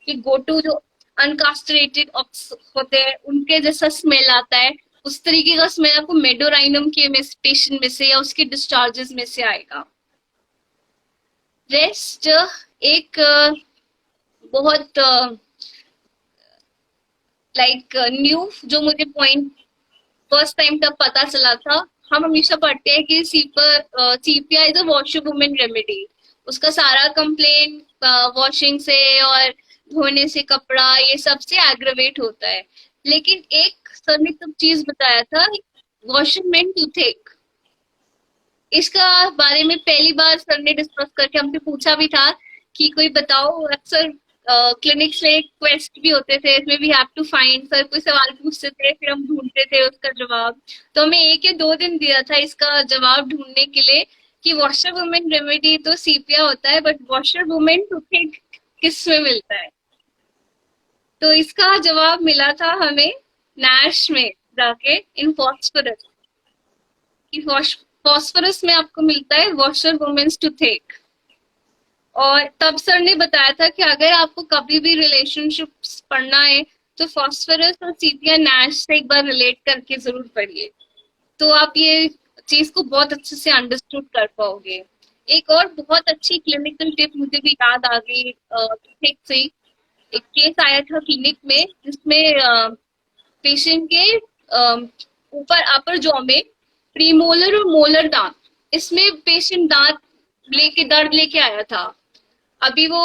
कि गोटू जो अनकास्ट्रेटेड ऑक्स होते हैं उनके जैसा स्मेल आता है, उस तरीके का स्मेल आपको मेडोराइनम के पेशेंट में से या उसके डिस्चार्जेस में से आएगा। रेस्ट एक बहुत लाइक न्यू जो मुझे पॉइंट फर्स्ट टाइम तब पता चला था। हम हमेशा पढ़ते हैं कि CPI is a wash women remedy, उसका सारा कंप्लेन वॉशिंग से और धोने से कपड़ा ये सब से एग्रवेट होता है। लेकिन एक सर ने तब चीज बताया था, वॉशिंग मेन टूथेक, इसका बारे में पहली बार सर ने डिस्कस करके हमसे पूछा भी था कि कोई बताओ। अक्सर क्लिनिक्स में क्वेस्ट भी होते थे, इसमें we have to find, sir कोई सवाल पूछते थे फिर हम ढूंढते थे उसका जवाब। तो हमें 1 या 2 दिन दिया था इसका जवाब ढूंढने के लिए कि वॉशर वुमेन रेमेडी तो सीपिया होता है, बट वॉशर वुमेन टूथेक किस में मिलता है। तो इसका जवाब मिला था हमें नैश में जाके, इन फॉस्फोरस। फॉस्फोरस में आपको मिलता है वॉशर वुमेन्स टूथेक। और तब सर ने बताया था कि अगर आपको कभी भी रिलेशनशिप्स पढ़ना है तो फॉस्फोरस और सीपिया नैश से एक बार रिलेट करके जरूर पढ़िए, तो आप ये चीज को बहुत अच्छे से अंडरस्टूड कर पाओगे। एक और बहुत अच्छी क्लिनिकल टिप मुझे भी याद आ गई ठीक से। एक केस आया था क्लिनिक में जिसमें पेशेंट के ऊपर अपर जॉ में प्रीमोलर और मोलर दांत, इसमें पेशेंट दांत लेके दर्द लेके आया था। अभी वो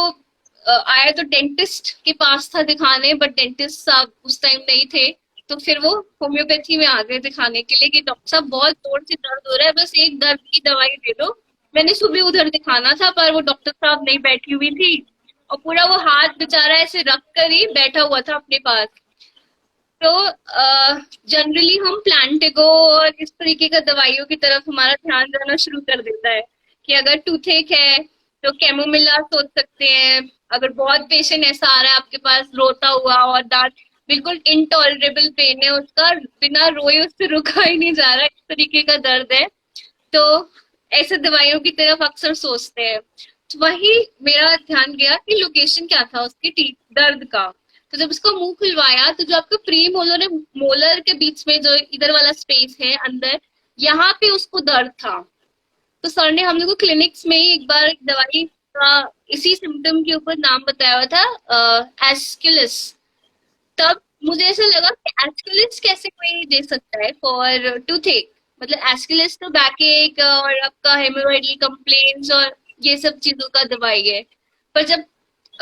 आया तो डेंटिस्ट के पास था दिखाने, बट डेंटिस्ट साहब उस टाइम नहीं थे, तो फिर वो होम्योपैथी में आ गए दिखाने के लिए कि डॉक्टर साहब बहुत जोर से दर्द हो रहा है, बस एक दर्द की दवाई दे दो। मैंने सुबह उधर दिखाना था पर वो डॉक्टर साहब नहीं बैठी हुई थी और पूरा वो हाथ बेचारा ऐसे रख कर ही बैठा हुआ था अपने पास। तो जनरली हम प्लांटेगो और इस तरीके का दवाइयों की तरफ हमारा ध्यान जाना शुरू कर देता है कि अगर टूथेक है तो कैमोमिला सोच सकते हैं। अगर बहुत पेशेंट ऐसा आ रहा है आपके पास रोता हुआ और दांत बिल्कुल इनटॉलरेबल पेन है उसका, बिना रोए उससे रुका ही नहीं जा रहा, इस तरीके का दर्द है, तो ऐसे दवाइयों की तरफ अक्सर सोचते हैं। तो वही मेरा ध्यान गया कि लोकेशन क्या था उसकी दर्द का। तो जब उसका मुंह खुलवाया तो जो आपका प्री मोलर और मोलर के बीच में जो इधर वाला स्पेस है अंदर, यहाँ पे उसको दर्द था। तो सर ने हम लोग को क्लिनिक्स में ही एक बार एक दवाई का इसी सिम्टम के ऊपर नाम बताया हुआ था, एस्किलिस। तब मुझे ऐसा लगा कि एस्किलिस कैसे कोई दे सकता है फॉर टूथेक, मतलब एस्किलिस तो बैकएक और आपका हेमोरॉइडल कंप्लेंट्स और ये सब चीजों का दवाई है। पर जब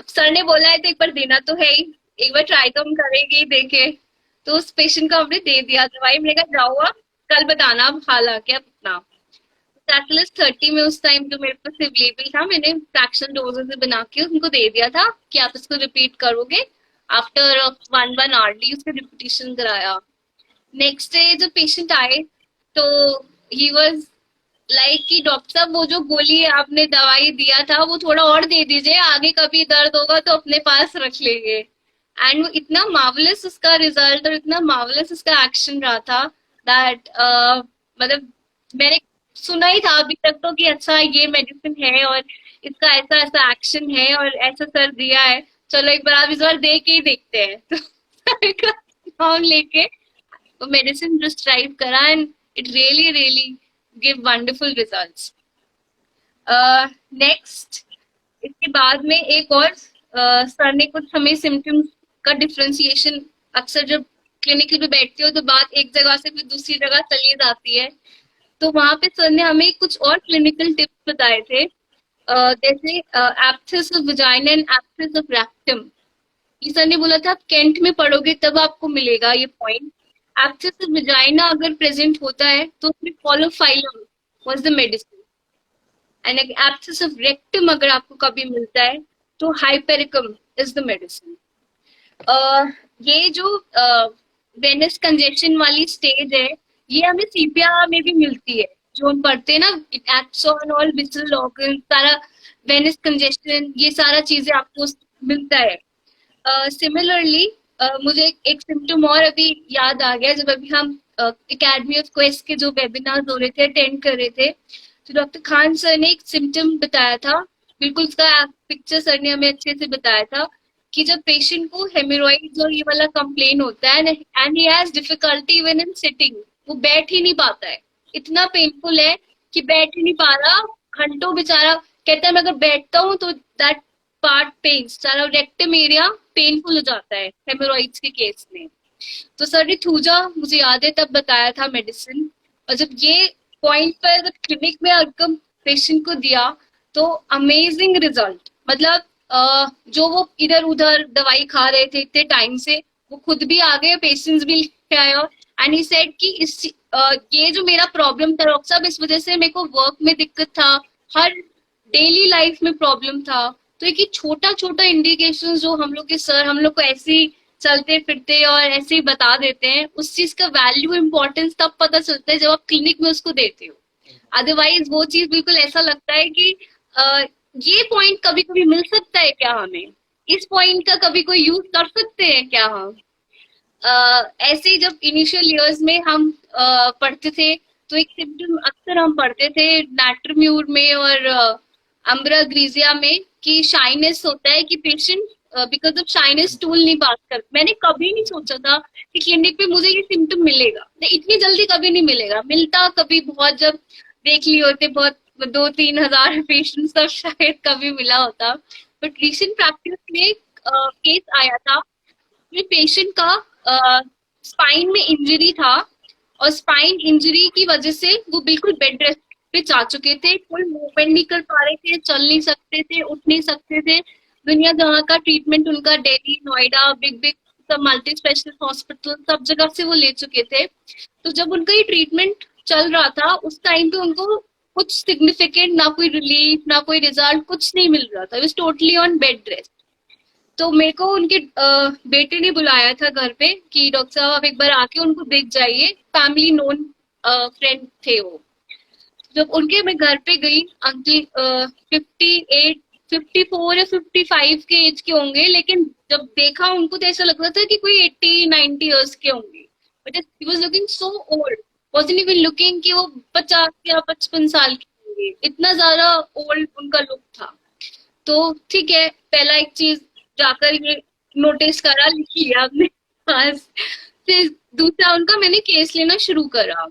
सर ने बोला है तो एक बार देना तो है ही, एक बार ट्राई तो हम करेंगे ही देखे। तो उस पेशेंट को हमने दे दिया दवाई, मैंने कहा जाओ आप कल बताना अब हाल आके अपना। एस्किलिस 30 में उस टाइम जो मेरे पास अवेलेबल था, मैंने फ्रैक्शन डोजेस बना के उनको दे दिया था कि आप इसको रिपीट करोगे। आफ्टर 1 आवरली उसका रिपीटिशन कराया। नेक्स्ट डे जब पेशेंट आए तो ही वाज लाइक कि डॉक्टर साहब वो जो गोली आपने दवाई दिया था वो थोड़ा और दे दीजिए, आगे कभी दर्द होगा तो अपने पास रख लेंगे। एंड वो इतना मार्वलस उसका रिजल्ट और इतना मार्वलस उसका एक्शन रहा था दैट मतलब मैंने सुना ही था अभी तक तो कि अच्छा ये मेडिसिन है और इसका ऐसा ऐसा एक्शन है और ऐसा सर दिया है, चलो एक बार आप इस बार दे के ही देखते हैं। तो सर का नाम लेके वो मेडिसिन प्रिस्क्राइब करा and it really really give wonderful results. Next इसके बाद में एक और सर ने कुछ हमें सिम्टम्स का डिफ्रेंसिएशन, अक्सर जब क्लिनिक में बैठते हो तो बात एक जगह से फिर दूसरी जगह चली जाती है, तो वहां पे सर ने हमें कुछ और क्लिनिकल टिप्स बताए थे, जैसे abscess of vagina and abscess of rectum. ये सर ने बोला था आप कैंट में पढ़ोगे तब आपको मिलेगा ये पॉइंट। एब्सेस ऑफ वजाइना अगर प्रेजेंट होता है तो उसमें caulophyllum was the medicine, and abscess of rectum अगर आपको कभी मिलता है तो हाइपेरिकम इज द मेडिसिन। ये जो वेनस कंजेशन वाली स्टेज है ये हमें सीपिया में भी मिलती है, जो हम पढ़ते हैं ना, it acts on all visceral organ, सारा वेनस कंजेशन ये सारा चीजें आपको मिलता है। सिमिलरली मुझे एक सिम्टम और अभी याद आ गया, जब अभी हम एकेडमी ऑफ क्वेस्ट के जो वेबिनार हो रहे थे अटेंड कर रहे थे, तो डॉक्टर खान सर ने एक सिम्टम बताया था, बिल्कुल उसका पिक्चर सर ने हमें अच्छे से बताया था कि जब पेशेंट को हेमोरॉइड्स और ये वाला कंप्लेन होता है and he has difficulty when in sitting, वो बैठ ही नहीं पाता है, इतना पेनफुल है कि बैठ ही नहीं पा रहा, घंटों बेचारा कहता है मैं अगर बैठता हूँ तो दैट पार्ट पेन, सारा रेक्टम एरिया पेनफुल हो जाता है हेमोरॉइड्स के केस में। तो सर ने थूजा, मुझे याद है तब बताया था मेडिसिन। और जब ये पॉइंट पर जब क्लिनिक में आउटकम पेशेंट को दिया तो अमेजिंग रिजल्ट। मतलब जो वो इधर उधर दवाई खा रहे थे इतने टाइम से, वो खुद भी आ गए, पेशेंट्स भी लेके आए। एंड ही सेड कि ये जो मेरा प्रॉब्लम था डॉक्टर साहब, इस वजह से मेरे को वर्क में दिक्कत था, हर डेली लाइफ में प्रॉब्लम था। तो एक छोटा छोटा इंडिकेशन जो हम लोग के सर हम लोग को ऐसे ही चलते फिरते और ऐसे ही बता देते हैं, उस चीज का वैल्यू इंपॉर्टेंस तब पता चलता है जब आप क्लिनिक में उसको देते हो। अदरवाइज वो चीज बिल्कुल ऐसा लगता है कि ये पॉइंट कभी कभी मिल सकता है क्या हमें, इस पॉइंट का कभी कोई यूज कर सकते हैं क्या हम। ऐसे ही जब इनिशियल ईयर्स में हम पढ़ते थे तो एक सिम्टम अक्सर हम पढ़ते थे नाट्रम्यूर में और अम्ब्रा ग्रीजिया में कि शाइनेस होता है, कि patient because of shyness tool नहीं पास कर। मैंने कभी नहीं सोचा था कि क्लिनिक पे मुझे ये सिम्टम मिलेगा, नहीं इतनी जल्दी कभी नहीं मिलेगा, मिलता कभी बहुत जब देख लिए होते बहुत 2-3 हजार पेशेंट्स तब शायद कभी मिला होता। बट रिसेंट प्रैक्टिस में केस आया था, पेशेंट का स्पाइन में इंजरी था और स्पाइन इंजरी की वजह से वो बिल्कुल बेड रेस्ट पे जा चुके थे, कोई मूवमेंट नहीं कर पा रहे थे, चल नहीं सकते थे, उठ नहीं सकते थे। दुनिया जहाँ का ट्रीटमेंट उनका दिल्ली, नोएडा, बिग बिग सब मल्टी स्पेशलिस्ट हॉस्पिटल सब जगह से वो ले चुके थे। तो जब उनका ये ट्रीटमेंट चल रहा था उस टाइम पे उनको कुछ सिग्निफिकेंट, ना कोई रिलीफ ना कोई रिजल्ट, कुछ नहीं मिल रहा था, टोटली ऑन बेड रेस्ट। तो मेरे को उनके बेटे ने बुलाया था घर पे कि डॉक्टर साहब आप एक बार आके उनको देख जाइए, फैमिली नोन फ्रेंड थे वो। जब उनके मैं घर पे गई, अंकल 58 54 या 55 के एज के होंगे, लेकिन जब देखा उनको तो ऐसा लग रहा था कि कोई 80-90 इयर्स के होंगे, but he was looking so old, wasn't even looking कि वो 50 या 55 साल के होंगे, इतना ज्यादा ओल्ड उनका लुक था। तो ठीक है, पहला एक चीज जाकर ये नोटिस करा, लिख लिया अपने पास। फिर दूसरा उनका मैंने केस लेना शुरू करा।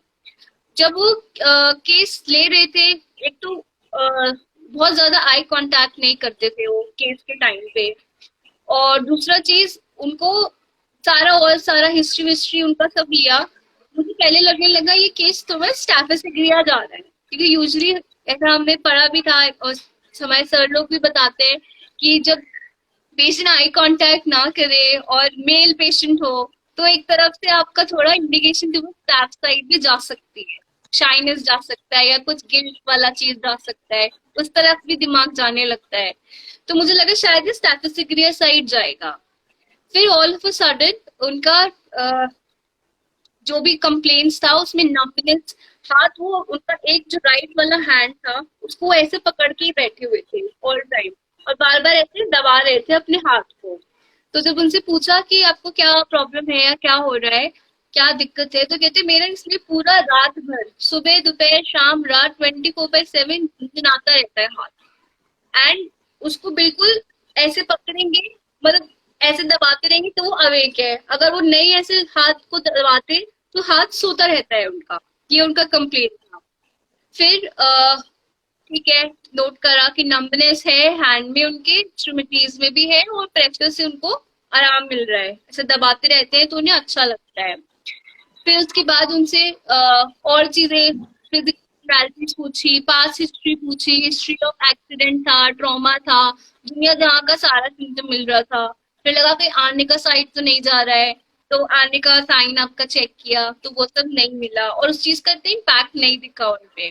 जब वो केस ले रहे थे, एक तो बहुत ज्यादा आई कांटेक्ट नहीं करते थे वो केस के टाइम पे, और दूसरा चीज उनको सारा हिस्ट्री विस्ट्री उनका सब लिया। मुझे पहले लगने लगा ये केस तो बस स्टैफिलिकोसिस जा रहा है, क्योंकि यूजुअली ऐसा हमने पढ़ा भी था और हमारे सर लोग भी बताते हैं कि जब पेशेंट आई कांटेक्ट ना करे और मेल पेशेंट हो तो एक तरफ से आपका थोड़ा इंडिकेशन कि वो स्टैफ साइड भी जा सकती है, शाइनेस जा सकता है या कुछ गिल्ट वाला चीज जा सकता है, उस तरफ भी दिमाग जाने लगता है। तो मुझे लगा शायद स्टैफिलिकोसिस साइड जाएगा। फिर ऑल ऑफ अ सडन उनका जो भी कंप्लेंट्स था उसमें नंबनेस, हाथ वो उनका एक जो राइट वाला हैंड था उसको ऐसे पकड़ के ही बैठे हुए थे ऑल टाइम और बार बार ऐसे दबा रहे थे अपने हाथ को। तो जब उनसे पूछा कि आपको क्या प्रॉब्लम है या क्या हो रहा है, क्या दिक्कत है, तो कहते मेरा इसमें पूरा रात भर, सुबह दोपहर शाम रात 24/7 आता रहता है हाथ। एंड उसको बिल्कुल ऐसे पकड़ेंगे, मतलब ऐसे दबाते रहेंगे तो वो अवेक है, अगर वो नहीं ऐसे हाथ को दबाते तो हाथ सोता रहता है उनका। ये उनका कंप्लेंट था। फिर ठीक है, नोट करा कि नंबनेस है हैंड में, उनके एक्सट्रीमिटीज में भी है और प्रेशर से उनको आराम मिल रहा है, ऐसे दबाते रहते हैं तो उन्हें अच्छा लगता है। फिर उसके बाद उनसे और चीजें फिजिकल पूछी, पास हिस्ट्री पूछी, हिस्ट्री ऑफ एक्सीडेंट था, ट्रॉमा था, दुनिया जहाँ का सारा सिम्टम मिल रहा था। फिर लगा कि आने का साइड तो नहीं जा रहा है, तो आने का साइन आपका चेक किया तो वो सब नहीं मिला और उस चीज का इम्पैक्ट नहीं दिखा उनपे।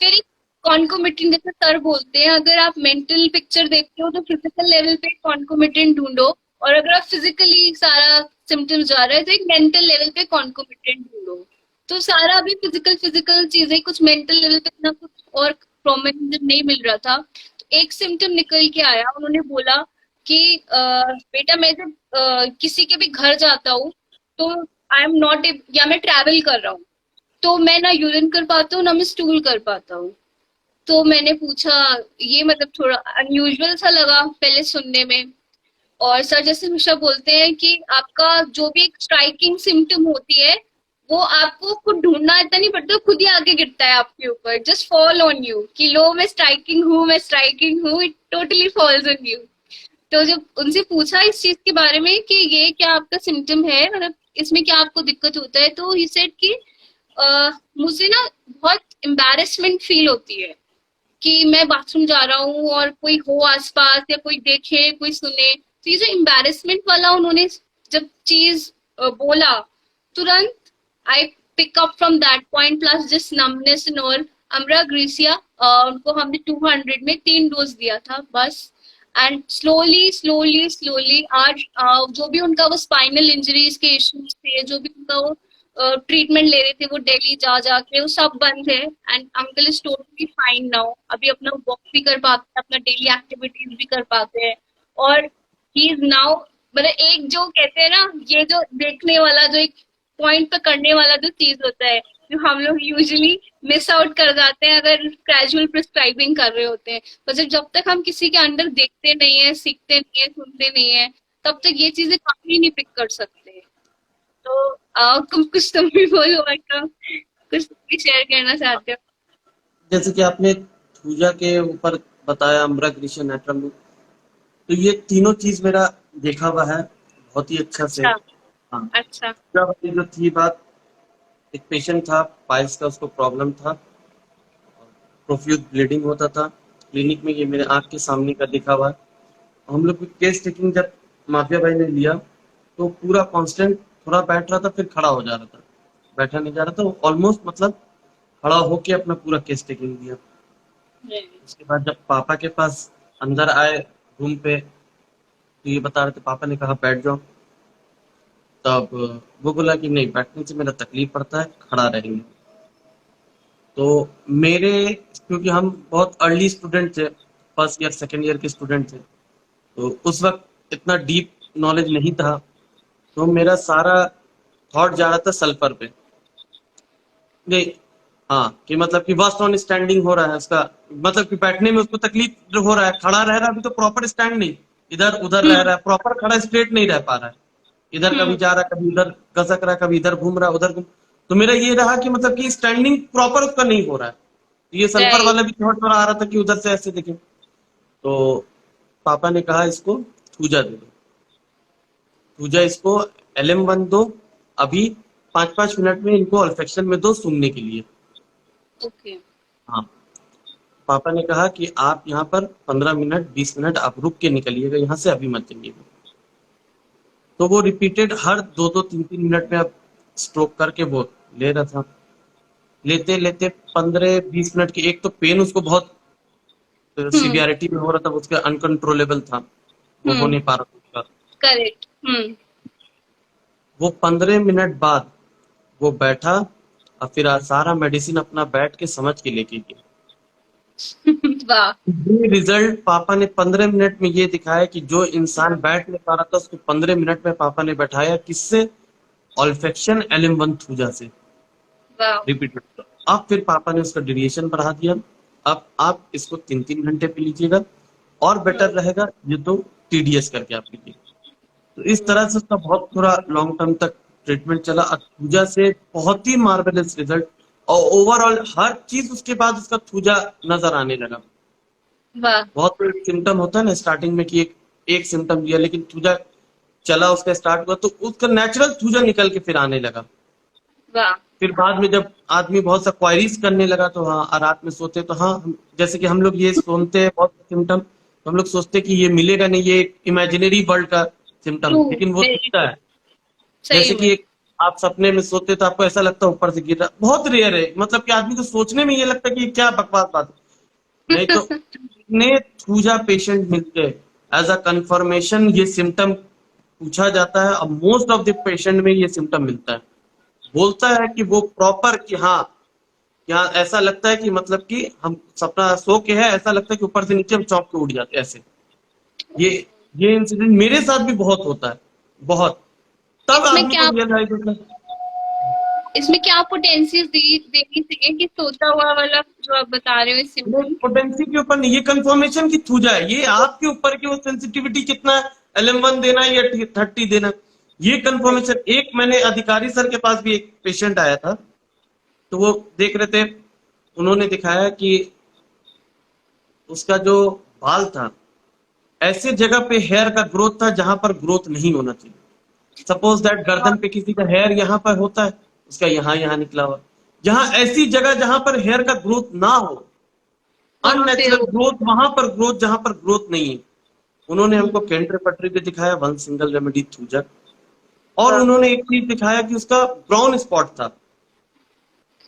फिर एक कॉन्कोमिटेंट, जैसे सर बोलते हैं, अगर आप मेंटल पिक्चर देखते हो तो फिजिकल लेवल पे कॉन्कोमिटेंट ढूंढो, और अगर आप फिजिकली सारा सिम्टम्स जा रहा है तो एक मेंटल लेवल पे कॉन्कोमिटेंट ढूंढो। तो सारा अभी फिजिकल चीजें, कुछ मेंटल लेवल पे इतना कुछ और प्रोमिनेंट नहीं मिल रहा था। तो एक सिम्टम निकल के आया, उन्होंने बोला कि बेटा मैं जब किसी के भी घर जाता हूँ तो आई एम नॉट, या मैं ट्रैवल कर रहा हूँ तो मैं ना यूरिन कर पाता हूँ ना मैं स्टूल कर पाता हूँ। तो मैंने पूछा, ये मतलब थोड़ा अनयूजुअल सा लगा पहले सुनने में। और सर जैसे हमेशा बोलते हैं कि आपका जो भी एक स्ट्राइकिंग सिम्टम होती है वो आपको खुद ढूंढना इतना नहीं पड़ता, खुद ही आके गिरता है आपके ऊपर, जस्ट फॉल ऑन यू कि लो मैं स्ट्राइकिंग हूँ, it totally falls on you. तो जब उनसे पूछा इस चीज के बारे में कि ये क्या आपका सिम्टम है, मतलब इसमें क्या आपको दिक्कत होता है, तो ही सेड कि मुझे ना बहुत एम्बैरेसमेंट फील होती है कि मैं बाथरूम जा रहा हूँ और कोई हो आसपास या कोई देखे कोई सुने, तो ये जो एम्बैरेसमेंट वाला उन्होंने जब चीज बोला, तुरंत I pick up from that point, plus just numbness and all. Ambra grisea, उनको हमने 200 में 3 डोज दिया था बस। एंड स्लोली स्लोली स्लोली आज जो भी उनका वो स्पाइनल इंजरीज के इश्यूज थे, जो भी उनका वो ट्रीटमेंट ले रहे थे वो दिल्ली जा जाके, वो सब बंद है। And uncle is totally fine now, अभी अपना वॉक भी कर पाते हैं, अपना डेली एक्टिविटीज भी कर पाते हैं। और ही इज नाउ, मतलब एक जो कहते हैं ना, ये जो देखने वाला, जो एक पॉइंट पे करने वाला जो चीज होता है, जो हम लोग यूजुअली मिस आउट कर जाते हैं अगर कैजुअल प्रिस्क्राइबिंग कर रहे होते हैं। तो जब तक हम किसी के अंडर देखते नहीं है, सीखते नहीं है, सुनते नहीं है, तब तक ये चीजें काफी नहीं पिक कर सकते। तो कुछ तुम भी बोलो, मतलब कुछ भी शेयर करना चाहते हो? जैसे कि आपने पूजा के ऊपर बताया, अम्बरा ग्रीशिया नेट्रम, तो ये तीनों चीज मेरा देखा हुआ है बहुत ही अच्छा से। अच्छा। हाँ, अच्छा। पूजा वाली जो थी बात, एक पेशेंट था, पाइल्स का उसको प्रॉब्लम था, प्रोफ्यूज ब्लीडिंग होता था। क्लिनिक में ये मेरे आंख के सामने का दिखा हुआ है। हम लोग की केस टेकिंग जब माफिया भाई ने लिया तो पूरा कांस्टेंट थोड़ा बैठ रहा था, फिर खड़ा हो जा रहा था, बैठा नहीं जा रहा था, ऑलमोस्ट मतलब खड़ा होके अपना पूरा केस टेकिंग दिया। उसके बाद जब पापा के पास अंदर आए रूम पे, तो ये बता रहे थे, पापा ने कहा बैठ जाओ, तब वो बोला कि नहीं, बैठने से मेरा तकलीफ पड़ता है, खड़ा रहेंगे। तो मेरे, क्योंकि हम बहुत अर्ली स्टूडेंट थे, फर्स्ट ईयर सेकेंड ईयर के स्टूडेंट थे, तो उस वक्त इतना डीप नॉलेज नहीं था, तो मेरा सारा थॉट जा रहा था सल्फर पे। नहीं, हाँ, कि मतलब कि बस ऑन स्टैंडिंग हो रहा है उसका, मतलब कि बैठने में उसको तकलीफ हो रहा है, खड़ा रह रहा है, अभी तो प्रॉपर स्टैंड नहीं, इधर उधर रह रहा है, प्रॉपर खड़ा स्ट्रेट नहीं रह पा रहा है, इधर कभी जा रहा है, कभी उधर गसक रहा है, कभी इधर घूम रहा है, उधर घूम। तो मेरा ये रहा कि मतलब कि स्टैंडिंग प्रॉपर उसका नहीं हो रहा है। तो ये सल्फर वाला भी थॉट आ रहा था कि उधर से ऐसे दिखे। तो पापा ने कहा इसको थूजा दे दो, थूजा इसको LM1 दो, अभी 5-5 मिनट में इनको अल्फेक्शन में दो सूंघने के लिए। ओके। हाँ, पापा ने कहा कि आप यहाँ पर 15 मिनट 20 मिनट आप रुक के निकलिएगा यहाँ से, अभी मत जाइएगा। तो वो रिपीटेड हर 2-2 3-3 मिनट में अब स्ट्रोक करके वो ले रहा था। लेते लेते 15-20 मिनट की, एक तो पेन उसको बहुत सीवियरिटी में हो रहा था, उसका अनकंट्रोलेबल था, वो हो नहीं पा रहा था उसका। करेक्ट। वो 15 मिनट बाद वो बैठा और फिर सारा मेडिसिन अपना बैठ के समझ के लेके गया। वाह। ये रिजल्ट पापा ने 15 मिनट में ये दिखाया कि जो इंसान बैठ नहीं पा रहा था उसको 15 मिनट में पापा ने बैठाया, किससे? ऑल्फेक्शन LM1 थूजा से, वाह। रिपीटेड। अब फिर पापा ने उसका ड्यूरेशन बढ़ा दिया, अब आप इसको 3-3 घंटे पे लीजिएगा और बेटर रहेगा, ये तो TDS करके आप लीजिए। तो इस तरह से उसका बहुत थोड़ा लॉन्ग टर्म तक ट्रीटमेंट चला, थूजा से बहुत ही मार्वेलस रिजल्ट, और ओवरऑल हर चीज उसके बाद उसका थूजा नजर आने लगा। वाह। बहुत सिम्टम होता है ना स्टार्टिंग में कि एक सिम्टम लिया, लेकिन थूजा चला, उसका स्टार्ट हुआ, तो उसका नेचुरल थूजा निकल के फिर आने लगा। वाह। फिर बाद में जब आदमी बहुत सा क्वायरीज करने लगा, तो हाँ, रात में सोते तो हाँ, जैसे कि हम लोग ये सुनते हैं बहुत सिम्टम, तो हम लोग सोचते कि ये मिलेगा नहीं, ये इमेजिनरी वर्ल्ड का सिम्टम, लेकिन वो दिखता है। जैसे कि एक आप सपने में सोते तो आपको ऐसा लगता है ऊपर से गिर रहा, बहुत रेयर है, मतलब कि आदमी को सोचने में ये लगता है कि क्या बकवास बात है। नहीं तो इतने थूजा पेशेंट मिलते हैं एज अ कंफर्मेशन, ये सिम्टम पूछा जाता है और मोस्ट ऑफ द पेशेंट में ये सिम्टम मिलता है, बोलता है कि वो प्रॉपर कि हाँ, यहाँ ऐसा लगता है कि मतलब कि हम सपना सो के है, ऐसा लगता है कि ऊपर से नीचे हम चौंक के उठ जाते हैं ऐसे। ये ये इंसिडेंट मेरे साथ भी बहुत होता है, बहुत। तब इसमें आदमी क्या को रियलाइज होता है। इसमें क्या पोटेंशियल देनी चाहिए कि सोचा हुआ वाला जो आप बता रहे हो इस सिम्टम? पोटेंसी के ऊपर नहीं, ये कंफर्मेशन की थूजा है, ये आपके ऊपर की वो सेंसिटिविटी कितना है, LM1 देना है या 30 देना है। ये कंफर्मेशन। एक मैंने अधिकारी सर के पास भी एक पेशेंट आया था, तो वो देख रहे थे, उन्होंने दिखाया कि उसका जो बाल था, ऐसे जगह पे हेयर का ग्रोथ था जहां पर ग्रोथ नहीं होना चाहिए। सपोज दैट गर्दन पे किसी का हेयर यहाँ पर होता है, उसका यहाँ निकला हुआ। जहां ऐसी जगह जहां पर हेयर का ग्रोथ ना हो, वहाँ पे अननेचुरल ग्रोथ, वहां पर ग्रोथ जहां पर ग्रोथ नहीं है, उन्होंने हमको केंद्र पटरी पे दिखाया, वन सिंगल रेमेडी थूजा। और उन्होंने एक चीज दिखाया कि उसका ब्राउन स्पॉट था,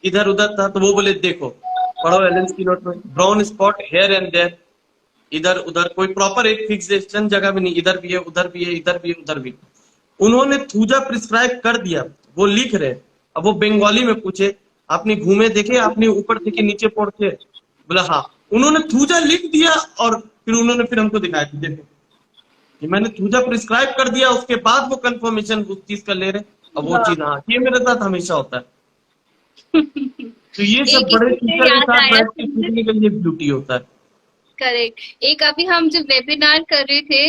इधर उधर था, तो वो बोले देखो, पढ़ो एलेंस की नोट में, brown spot here and there, इधर उधर कोई प्रॉपर एक फिक्सेशन जगह भी नहीं, इधर भी है, उधर भी है, इधर भी है, उधर भी। उन्होंने थूजा प्रिस्क्राइब कर दिया, वो लिख रहे। अब वो बंगाली में पूछे, आपने घूमे देखे, आपने ऊपर से नीचे पढ़ के, बोला हाँ। उन्होंने थूजा लिख दिया और फिर हमको दिखाया कि देखो, कि मैंने थूजा प्रिस्क्राइब कर दिया, उसके बाद वो कंफर्मेशन उस चीज का ले रहे। अब वो चीज, हाँ, ये मेरे साथ हमेशा होता है। तो ये सब एक बड़े इससे टीचर के याद साथ आया बैठ के सीखने का ये ब्यूटी होता है। करेक्ट। एक अभी हम जब वेबिनार कर रहे थे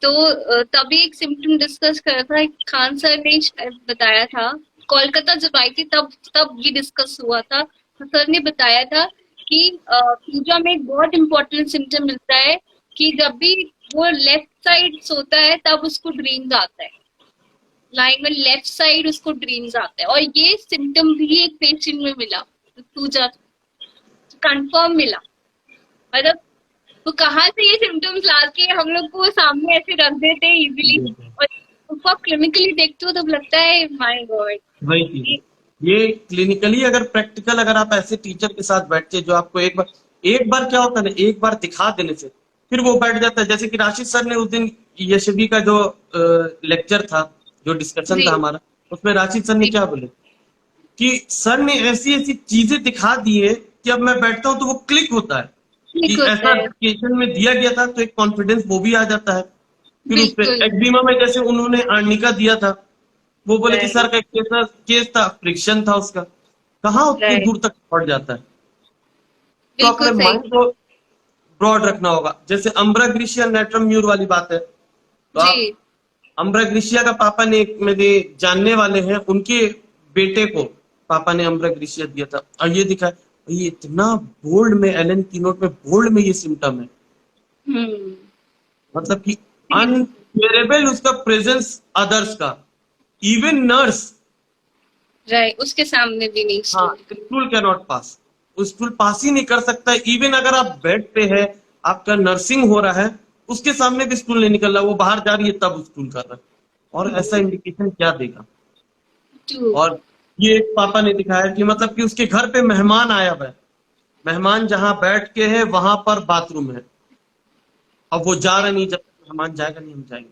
तो तभी एक सिम्टम डिस्कस कर रहा था, खान सर ने शायद बताया था, कोलकाता जब आई थी तब तब ये डिस्कस हुआ था। तो सर ने बताया था कि पूजा में एक बहुत इंपॉर्टेंट सिम्टम मिलता है कि जब भी वो लेफ्ट साइड सोता है तब उसको ड्रीम्स आता है, लाइंग में लेफ्ट साइड उसको ड्रीम्स आता है। और ये सिम्टम भी एक पेशेंट में मिला, पूजा कंफर्म मिला। मतलब तो कहाँ से ये सिम्टम्स लाके हम लोग को सामने ऐसे रख देते हैं इजीली, और उसको आप क्लिनिकली देखते हो तब लगता है माय गॉड। वही चीज, ये क्लिनिकली अगर प्रैक्टिकल अगर आप ऐसे टीचर के साथ बैठते, जो आपको एक बार क्या होता है ना, एक बार दिखा देने से फिर वो बैठ जाता है। जैसे कि राशिद सर ने उस दिन यशवी का जो लेक्चर था, जो डिस्कशन था हमारा, उसमें राशिद सर ने क्या बोले कि सर ने ऐसी ऐसी चीजें दिखा दी है कि अब मैं बैठता हूँ तो वो क्लिक होता है कि ऐसा एप्लीकेशन में दिया गया था, तो एक कॉन्फिडेंस वो भी आ जाता है। फिर उस पर एक्जिमा में जैसे उन्होंने आर्निका दिया था, वो बोले कि सर का एक केस था, फ्रिक्शन था उसका, कहाँ उतनी दूर तक पड़ जाता है। तो अपने माइंड को ब्रॉड रखना होगा। जैसे अम्ब्राग्रिशिया नेट्रम म्यूर वाली बात है, तो आप अम्ब्राग्रिशिया का पापा ने, मेरे जानने वाले हैं, उनके बेटे को पापा ने अम्ब्राग्रिशिया दिया था, और ये दिखा, ये इतना बोल्ड में, एलन की नोट में बोल्ड में ये सिम्टम है, मतलब कि अनक्लियरेबल उसका प्रेजेंस अदर्स का, इवन नर्स, राइट, उसके सामने भी नहीं, हाँ, स्टूल कैन नॉट पास, उस स्टूल पास ही नहीं कर सकता। इवन अगर आप बेड पे है, आपका नर्सिंग हो रहा है, उसके सामने भी स्टूल नहीं निकल रहा, वो बाहर जा रही है तब स्टूल कर रहा है, और ऐसा इंडिकेशन क्या देगा। और ये पापा ने दिखाया कि मतलब कि उसके घर पे मेहमान आया हुआ है, मेहमान जहां बैठ के है वहां पर बाथरूम है, अब वो जा रहा नहीं, जब मेहमान जाएगा नहीं हम जाएंगे।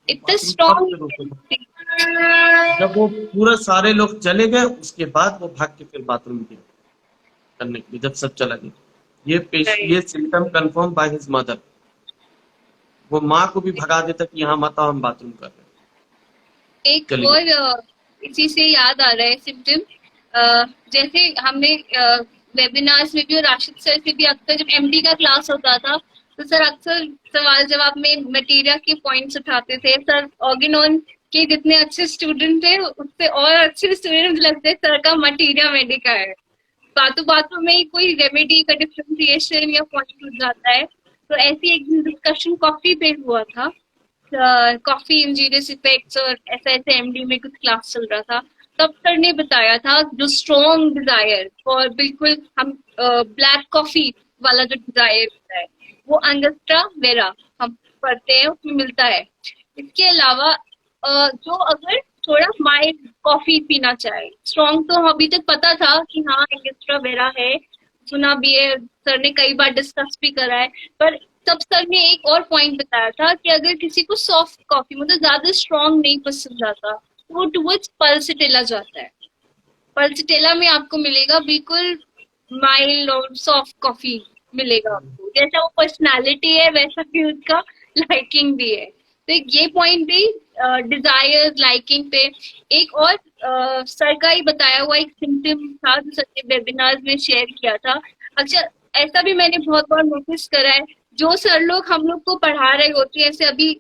इतना स्ट्रॉन्ग, जब वो पूरा सारे लोग चले गए, उसके बाद वो भाग के फिर बाथरूम गए करने के लिए, जब सब चला गया। ये symptom confirm by his mother, वो माँ को भी भगा देता कि यहाँ मत आओ, हम बाथरूम कर रहे हैं। एक और इसी से याद आ रहा है सिम्टम, जैसे हमने वेबिनार्स में भी और राशिद सर से भी अक्सर जब एमडी का क्लास होता था तो सर अक्सर सवाल जवाब में मटेरिया के पॉइंट्स उठाते थे। सर ऑर्गेनॉन के जितने अच्छे स्टूडेंट थे उससे और अच्छे स्टूडेंट लगते हैं सर का मटेरिया मेडिका है। बातों में कोई रेमेडी का डिफ्रेंसिएशन या पॉइंट उठ जाता है। तो ऐसी एक डिस्कशन कॉफी पे हुआ था, कॉफी इंजीनियर्स इफेक्ट्स, और ऐसा ऐसे एमडी में कुछ क्लास चल रहा था। तब सर ने बताया था जो स्ट्रॉन्ग डिजायर, और बिल्कुल हम ब्लैक कॉफी वाला जो डिजायर होता है वो अंगस्ट्रा वेरा हम पढ़ते हैं उसमें मिलता है। इसके अलावा जो अगर थोड़ा माइल्ड कॉफी पीना चाहे, स्ट्रॉन्ग तो अभी तक पता था कि हाँ अंगस्ट्रा वेरा है, सुना भी है, सर ने कई बार डिस्कस भी करा है। पर तब सर ने एक और पॉइंट बताया था कि अगर किसी को सॉफ्ट कॉफी मतलब ज्यादा स्ट्रॉन्ग नहीं पसंद आता तो वो टुवर्ड्स पल्सिटेला जाता है। पल्सिटेला में आपको मिलेगा बिल्कुल माइल्ड और सॉफ्ट कॉफी मिलेगा आपको, जैसा वो पर्सनालिटी है वैसा भी उसका लाइकिंग भी है। तो ये पॉइंट भी डिजायर लाइकिंग पे। एक और सर का ही बताया हुआ एक सिम्टम था जो सर ने वेबिनार में शेयर किया था। अच्छा, ऐसा भी मैंने बहुत बार नोटिस करा है, जो सर लोग हम लोग को पढ़ा रहे होते हैं, जैसे अभी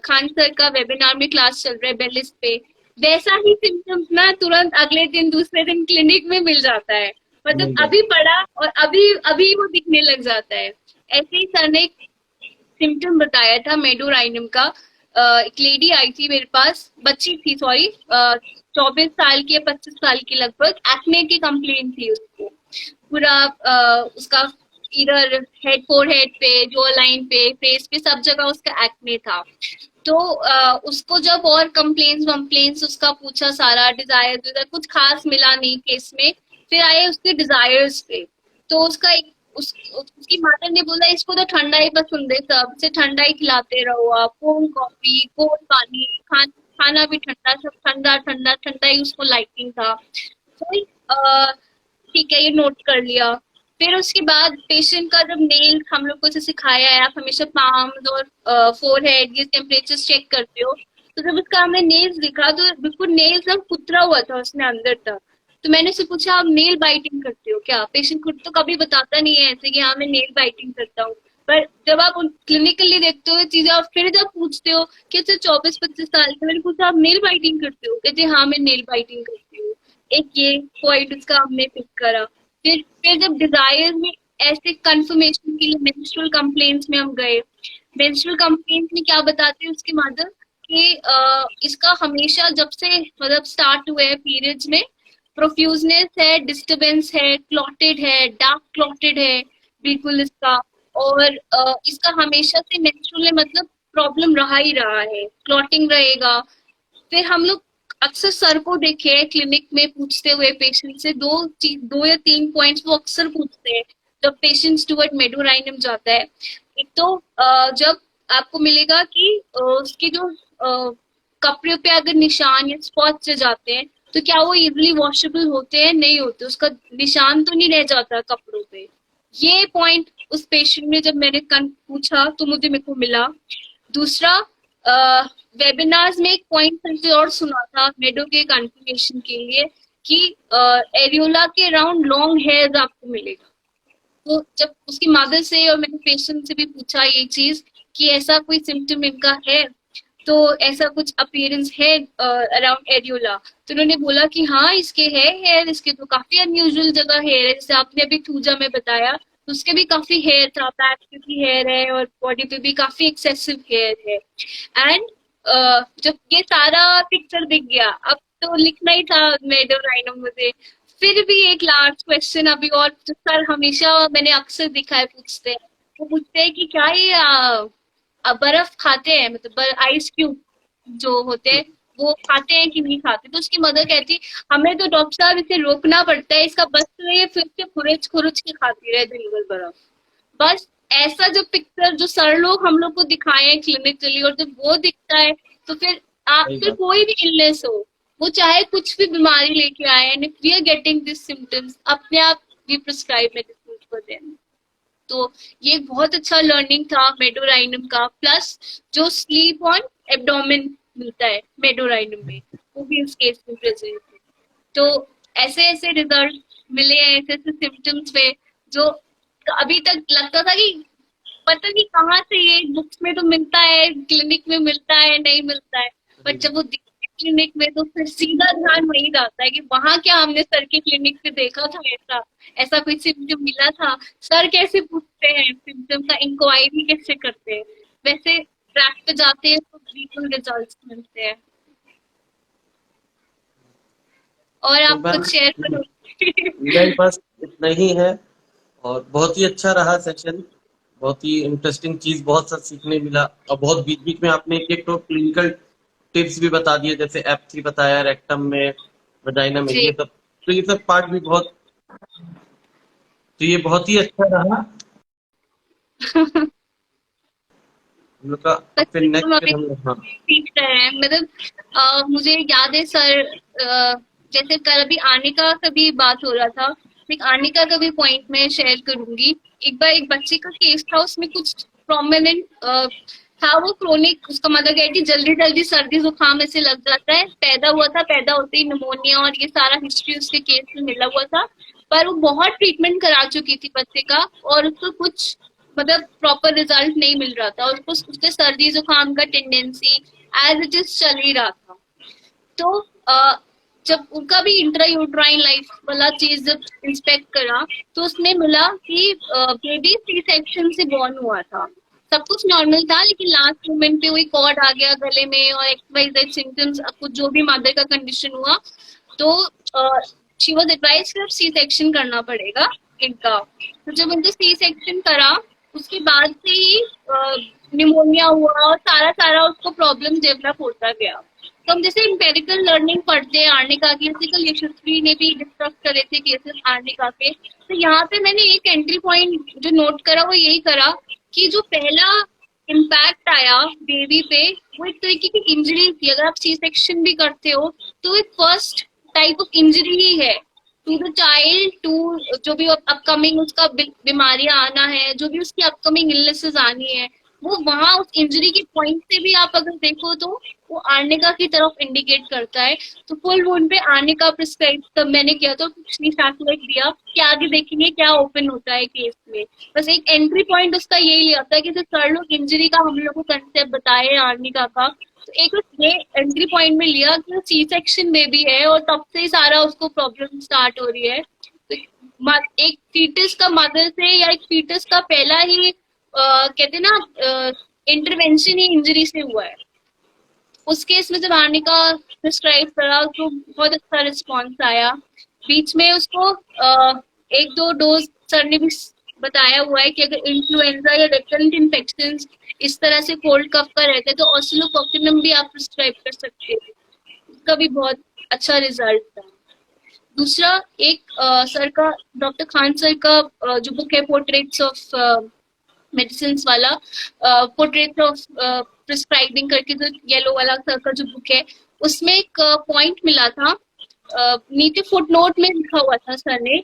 खान सर का वेबिनार में क्लास चल रहा है बेलिस पे, वैसा ही सिम्टम्स ना तुरंत अगले दिन दूसरे दिन क्लिनिक में मिल जाता है। मतलब मिल जाए। अभी पढ़ा और अभी अभी वो दिखने लग जाता है। ऐसे ही सर ने सिम्टम बताया था मेडोराइनम का। एक लेडी आई थी मेरे पास, बच्ची थी सॉरी, 24 साल की या 25 साल की लगभग, एक्ने की कंप्लेन थी उसको। पूरा उसका इधर हेड फोरहेड पे, जो लाइन पे, फेस पे, सब जगह उसका एक्ने था। तो उसको जब और कंप्लेन्स वम्प्लेन्स उसका पूछा सारा, डिजायर कुछ खास मिला नहीं केस में। फिर आए उसके डिजायर्स पे, तो उसका एक उसकी मदर ने बोला इसको तो ठंडा ही पसंद है, सब से ठंडा ही खिलाते रहो आप, कोल्ड कॉफी, कोल्ड पानी, खाना भी ठंडा, सब ठंडा ठंडा ठंडा ही उसको लाइकिंग था। फिर ठीक है, ये नोट कर लिया। फिर उसके बाद पेशेंट का जब नेल हम लोग को जैसे सिखाया है, आप हमेशा पाम्स और फोरहेड ये टेम्परेचर चेक करते हो, तो जब उसका हमने नेल्स दिखा तो बिल्कुल नेल्स सब कुतरा हुआ था उसने अंदर तक। तो मैंने उससे पूछा आप नेल बाइटिंग करते हो क्या? पेशेंट खुद तो कभी बताता नहीं है ऐसे कि हाँ मैं नेल बाइटिंग करता हूँ। पर जब आप क्लिनिकली देखते हो चीजें और फिर जब पूछते हो कि अच्छा 24-25 साल के, मैंने पूछा आप नेल बाइटिंग करते हो? कहते हाँ मैं नेल बाइटिंग करती हूँ। एक ये पॉइंट उसका हमने पिक करा। फिर जब डिजायर में ऐसे कंफर्मेशन के लिए मेंस्ट्रुअल कंप्लेंट्स में हम गए। मेंस्ट्रुअल कंप्लेंट्स में क्या बताते हैं उसकी मदर कि इसका हमेशा जब से मतलब स्टार्ट हुए है पीरियड्स में प्रोफ्यूजनेस है, डिस्टरबेंस है, क्लॉटेड है, डार्क क्लॉटेड है बिल्कुल इसका। और इसका हमेशा से मेंस्ट्रुअल में मतलब प्रॉब्लम रहा ही रहा है, क्लॉटिंग रहेगा। फिर हम लोग अक्सर सर को देखे हैं क्लिनिक में पूछते हुए पेशेंट से दो या तीन पॉइंट्स वो अक्सर पूछते हैं जब पेशेंट टुवर्ड मेडोराइनम जाता है। एक तो जब आपको मिलेगा कि उसके जो कपड़े पे अगर निशान या स्पॉट से जाते हैं तो क्या वो इजिली वॉशेबल होते हैं? नहीं होते, उसका निशान तो नहीं रह जाता कपड़ों पे। ये पॉइंट उस पेशेंट में जब मैंने पूछा तो मेरे को मिला। दूसरा, वेबिनार्स में एक पॉइंट फिर और सुना था मेडो के कंफर्मेशन के लिए कि एरियोला के अराउंड लॉन्ग हेयर्स आपको मिलेगा। तो जब उसकी मदर से और मैंने पेशेंट से भी पूछा ये चीज कि ऐसा कोई सिम्टम इनका है, तो ऐसा कुछ अपीयरेंस है अराउंड एरियोला, तो उन्होंने बोला कि हाँ इसके है हेयर, इसके तो काफी अनयूजुअल जगह हेयर है। जैसे आपने अभी थूजा में बताया तो उसके भी काफी हेयर था, बैक पे भी हेयर है और बॉडी पे भी काफी एक्सेसिव हेयर है। एंड जब ये सारा पिक्चर दिख गया, अब तो लिखना ही था मेडोराइनम मुझे। फिर भी एक लास्ट क्वेश्चन अभी और, जो सर हमेशा मैंने अक्सर दिखा है पूछते हैं, वो पूछते हैं कि क्या ये बर्फ खाते हैं, मतलब आइस क्यूब जो होते हैं वो खाते हैं कि नहीं खाते? तो उसकी मदर कहती हमें तो डॉक्टर साहब इसे रोकना पड़ता है, इसका बस तो ये फिर से खुरच खुरच के खाती रहे दिन भर बर्फ। बस ऐसा जो पिक्चर जो सर लोग हम लोग को दिखाए हैं क्लिनिकली, और जब वो दिखता है तो फिर आप सही फिर बात। कोई भी इलनेस हो, वो चाहे कुछ भी बीमारी लेके आए, and if we are getting this symptoms, अपने आप we prescribe medicine for them. तो ये बहुत अच्छा लर्निंग था मेडोराइनम का। प्लस जो स्लीप ऑन एब्डोमेन मिलता है मेडोराइनम में, वो भी इस केस में प्रेजेंट है। तो ऐसे ऐसे रिजल्ट मिले हैं, ऐसे ऐसे सिम्टम्स पे जो अभी तक लगता था कि पता नहीं कहाँ से, ये बुक्स में तो मिलता है, क्लिनिक में मिलता है, नहीं मिलता है। बट जब वो दिखता है क्लिनिक में तो फिर सीधा ध्यान वही जाता है कि वहां क्या हमने सर के क्लिनिक पे देखा था, ऐसा ऐसा कोई सिम्टम मिला था। सर कैसे पूछते हैं सिम्टम का, इंक्वायरी कैसे करते हैं, वैसे ट्रैक पे जाते हैं तो बिल्कुल रिजल्ट मिलते हैं। और तो आप मैम कुछ शेयर करो। मेरे पास इतना ही है, और बहुत ही अच्छा रहा सेशन। बहुत ही इंटरेस्टिंग चीज, बहुत सा सीखने मिला, और बहुत बीच बीच में आपने एक एक तो क्लिनिकल टिप्स भी बता दिए, जैसे F3 बताया रेक्टम में, वजाइना में, ये जी। सब। तो ये सब पार्ट भी बहुत, तो ये बहुत ही अच्छा रहा हम लोग का। अब फिर तुम नेक्स्ट अभी फिर हम लोग, हाँ। सीख रहे हैं, मतलब मुझे याद है सर, जैसे कल अभी आनिका का भी बात हो रहा था, एक आनिका का भी पॉइंट मैं शेयर करूंगी। एक बार एक बच्चे का केस था, उसमें कुछ प्रोमिनेंट था, वो क्रोनिक, उसका मदर कह रही जल्दी जल्दी सर्दी जुकाम ऐसे लग जाता है, पैदा हुआ था, पैदा होते ही निमोनिया और ये सारा हिस्ट्री उसके केस में मिला हुआ था। पर वो बहुत ट्रीटमेंट करा चुकी थी बच्चे का, और उसको कुछ मतलब प्रॉपर रिजल्ट नहीं मिल रहा था, उसको उसके सर्दी जुकाम का टेंडेंसी एज इट इज चल ही रहा था। तो जब उनका भी इंट्रायूट्राइन लाइफ वाला चीज जब इंस्पेक्ट करा तो उसमें मिला कि बेबी सी सेक्शन से बॉर्न हुआ था। सब कुछ नॉर्मल था, लेकिन लास्ट मोमेंट पे वही कॉर्ड आ गया गले में और XYZ सिम्टम्स, कुछ जो भी मदर का कंडीशन हुआ, तो शी वाज एडवाइज कि अब सी सेक्शन करना पड़ेगा इनका। तो जब उनको सी सेक्शन करा उसके बाद से ही निमोनिया हुआ और सारा सारा उसको प्रॉब्लम डेवलप होता गया। तो हम जैसे एम्पेरिकल लर्निंग पढ़ते हैं आर्निका की, जैसे कल यशस्वी ने भी डिस्कस करे थे केसेस आर्निका के, तो यहाँ पे मैंने एक एंट्री पॉइंट जो नोट करा वो यही करा कि जो पहला इम्पैक्ट आया बेबी पे वो एक तरीके की इंजरी थी। अगर आप सी सेक्शन भी करते हो तो एक फर्स्ट टाइप ऑफ इंजरी ही है टू द चाइल्ड, टू जो भी अपकमिंग उसका बीमारियां आना है, जो भी उसकी अपकमिंग इलनेसेस आनी है, वो वहां उस इंजरी के पॉइंट से भी आप अगर देखो तो वो आर्निका की तरफ इंडिकेट करता है। तो फुल वुंड पे आर्निका प्रिस्क्राइब तब मैंने किया तो पिछली सैटेलाइट दिया कि आगे देखेंगे क्या ओपन होता है केस में। बस एक एंट्री पॉइंट उसका यही लिया था कि सर लोग इंजरी का हम लोग को कंसेप्ट बताए आर्निका का, तो एक ये एंट्री पॉइंट में लिया कि वो सी सेक्शन बेबी है और तब से ही सारा उसको प्रॉब्लम स्टार्ट हो रही है। तो एक फीटस का मदर से या एक फीटस का पहला ही कहते हैं ना इंटरवेंशन ही इंजरी से हुआ है। उस केस में जब आर्निका प्रिस्क्राइब करा तो बहुत अच्छा रिस्पॉन्स आया। बीच में उसको एक दो डोज सर ने भी बताया हुआ है कि अगर इन्फ्लुएंजा या रेकरेंट इन्फेक्शन इस तरह से कोल्ड कफ का रहता है तो ऑसिलोकॉकिनम भी आप प्रिस्क्राइब कर सकते हैं। उसका भी बहुत अच्छा रिजल्ट था। दूसरा एक सर का, डॉक्टर खान सर का जो बुक है पोर्ट्रेट्स ऑफ मेडिसिन वाला, पोर्ट्रेट ऑफ प्रिस्क्राइबिंग करके जो येलो वाला सर का जो बुक है, उसमें एक पॉइंट मिला था, नीचे फुटनोट में लिखा हुआ था सर ने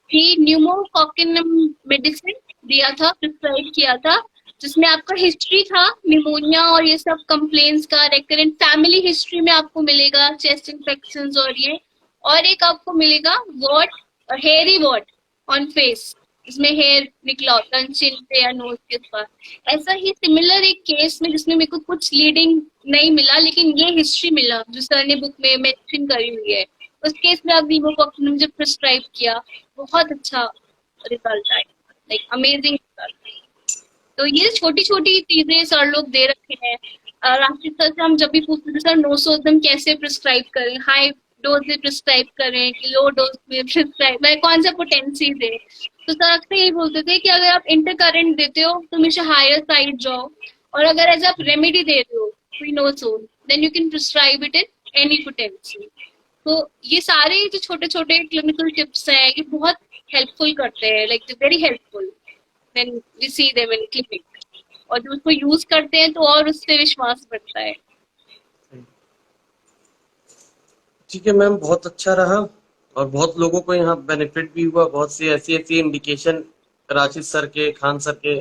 कि न्यूमोकॉकिनम मेडिसिन दिया था, प्रिस्क्राइब किया था, जिसमें आपका हिस्ट्री था निमोनिया और ये सब कंप्लेंट्स का, रेकरेंट फैमिली हिस्ट्री में आपको मिलेगा चेस्ट इन्फेक्शंस और ये, और एक आपको मिलेगा what, hairy what on face, इसमें हेयर निकला होता है चिन पे या नोज के पास। ऐसा ही सिमिलर एक केस में जिसमें मेरे को कुछ लीडिंग नहीं मिला लेकिन ये हिस्ट्री मिला जो सर ने बुक में मेंशन करी हुई है, उस केस में आप न्यूमोकॉकिनम जब प्रिस्क्राइब किया बहुत अच्छा रिजल्ट आया, लाइक अमेजिंग रिजल्ट। तो ये छोटी छोटी चीजें सर लोग दे रखे हैं। राशिद सर से हम जब भी पूछते थे सर नोसोजम कैसे प्रिस्क्राइब करें, हाई डोज में प्रिस्क्राइब करें कि लो डोज में प्रिस्क्राइब, कौन सा पोटेंसी दे, तो सर अक्सर यही बोलते थे कि अगर आप इंटरकरेंट देते हो तो हमेशा हायर साइड जाओ, और अगर एज आप रेमेडी दे रहे हो quinosol then you can prescribe it in any potency. तो ये सारे जो छोटे छोटे क्लिनिकल टिप्स हैं ये बहुत हेल्पफुल करते हैं, like very helpful when we see them in clinic, और जो उसको यूज करते हैं तो और उससे विश्वास बढ़ता है। ठीक है मैम, बहुत अच्छा रहा और बहुत लोगों को यहाँ बेनिफिट भी हुआ। बहुत सी ऐसी इंडिकेशन राशिद सर के, खान सर के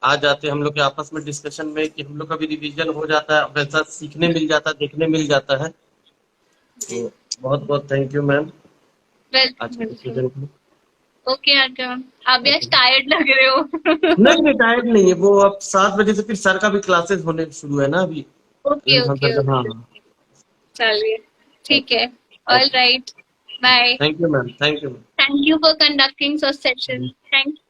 आ जाते हम लोग के आपस में डिस्कशन में कि हम लोग का भी रिवीजन हो जाता है, वैसा सीखने मिल जाता है, देखने मिल जाता है। तो बहुत बहुत थैंक यू मैम आज के डिस्कशन के लिए। ओके आर्कम, आप भी आज टायर्ड लग रहे हो। नहीं टायर्ड नहीं है, वो अब 7 बजे से फिर सर का भी क्लासेस होने शुरू है ना अभी। ओके ओके, हाँ चलिए ठीक है, all right, bye. Thank you ma'am, thank you. Thank you for conducting such session. Thank you.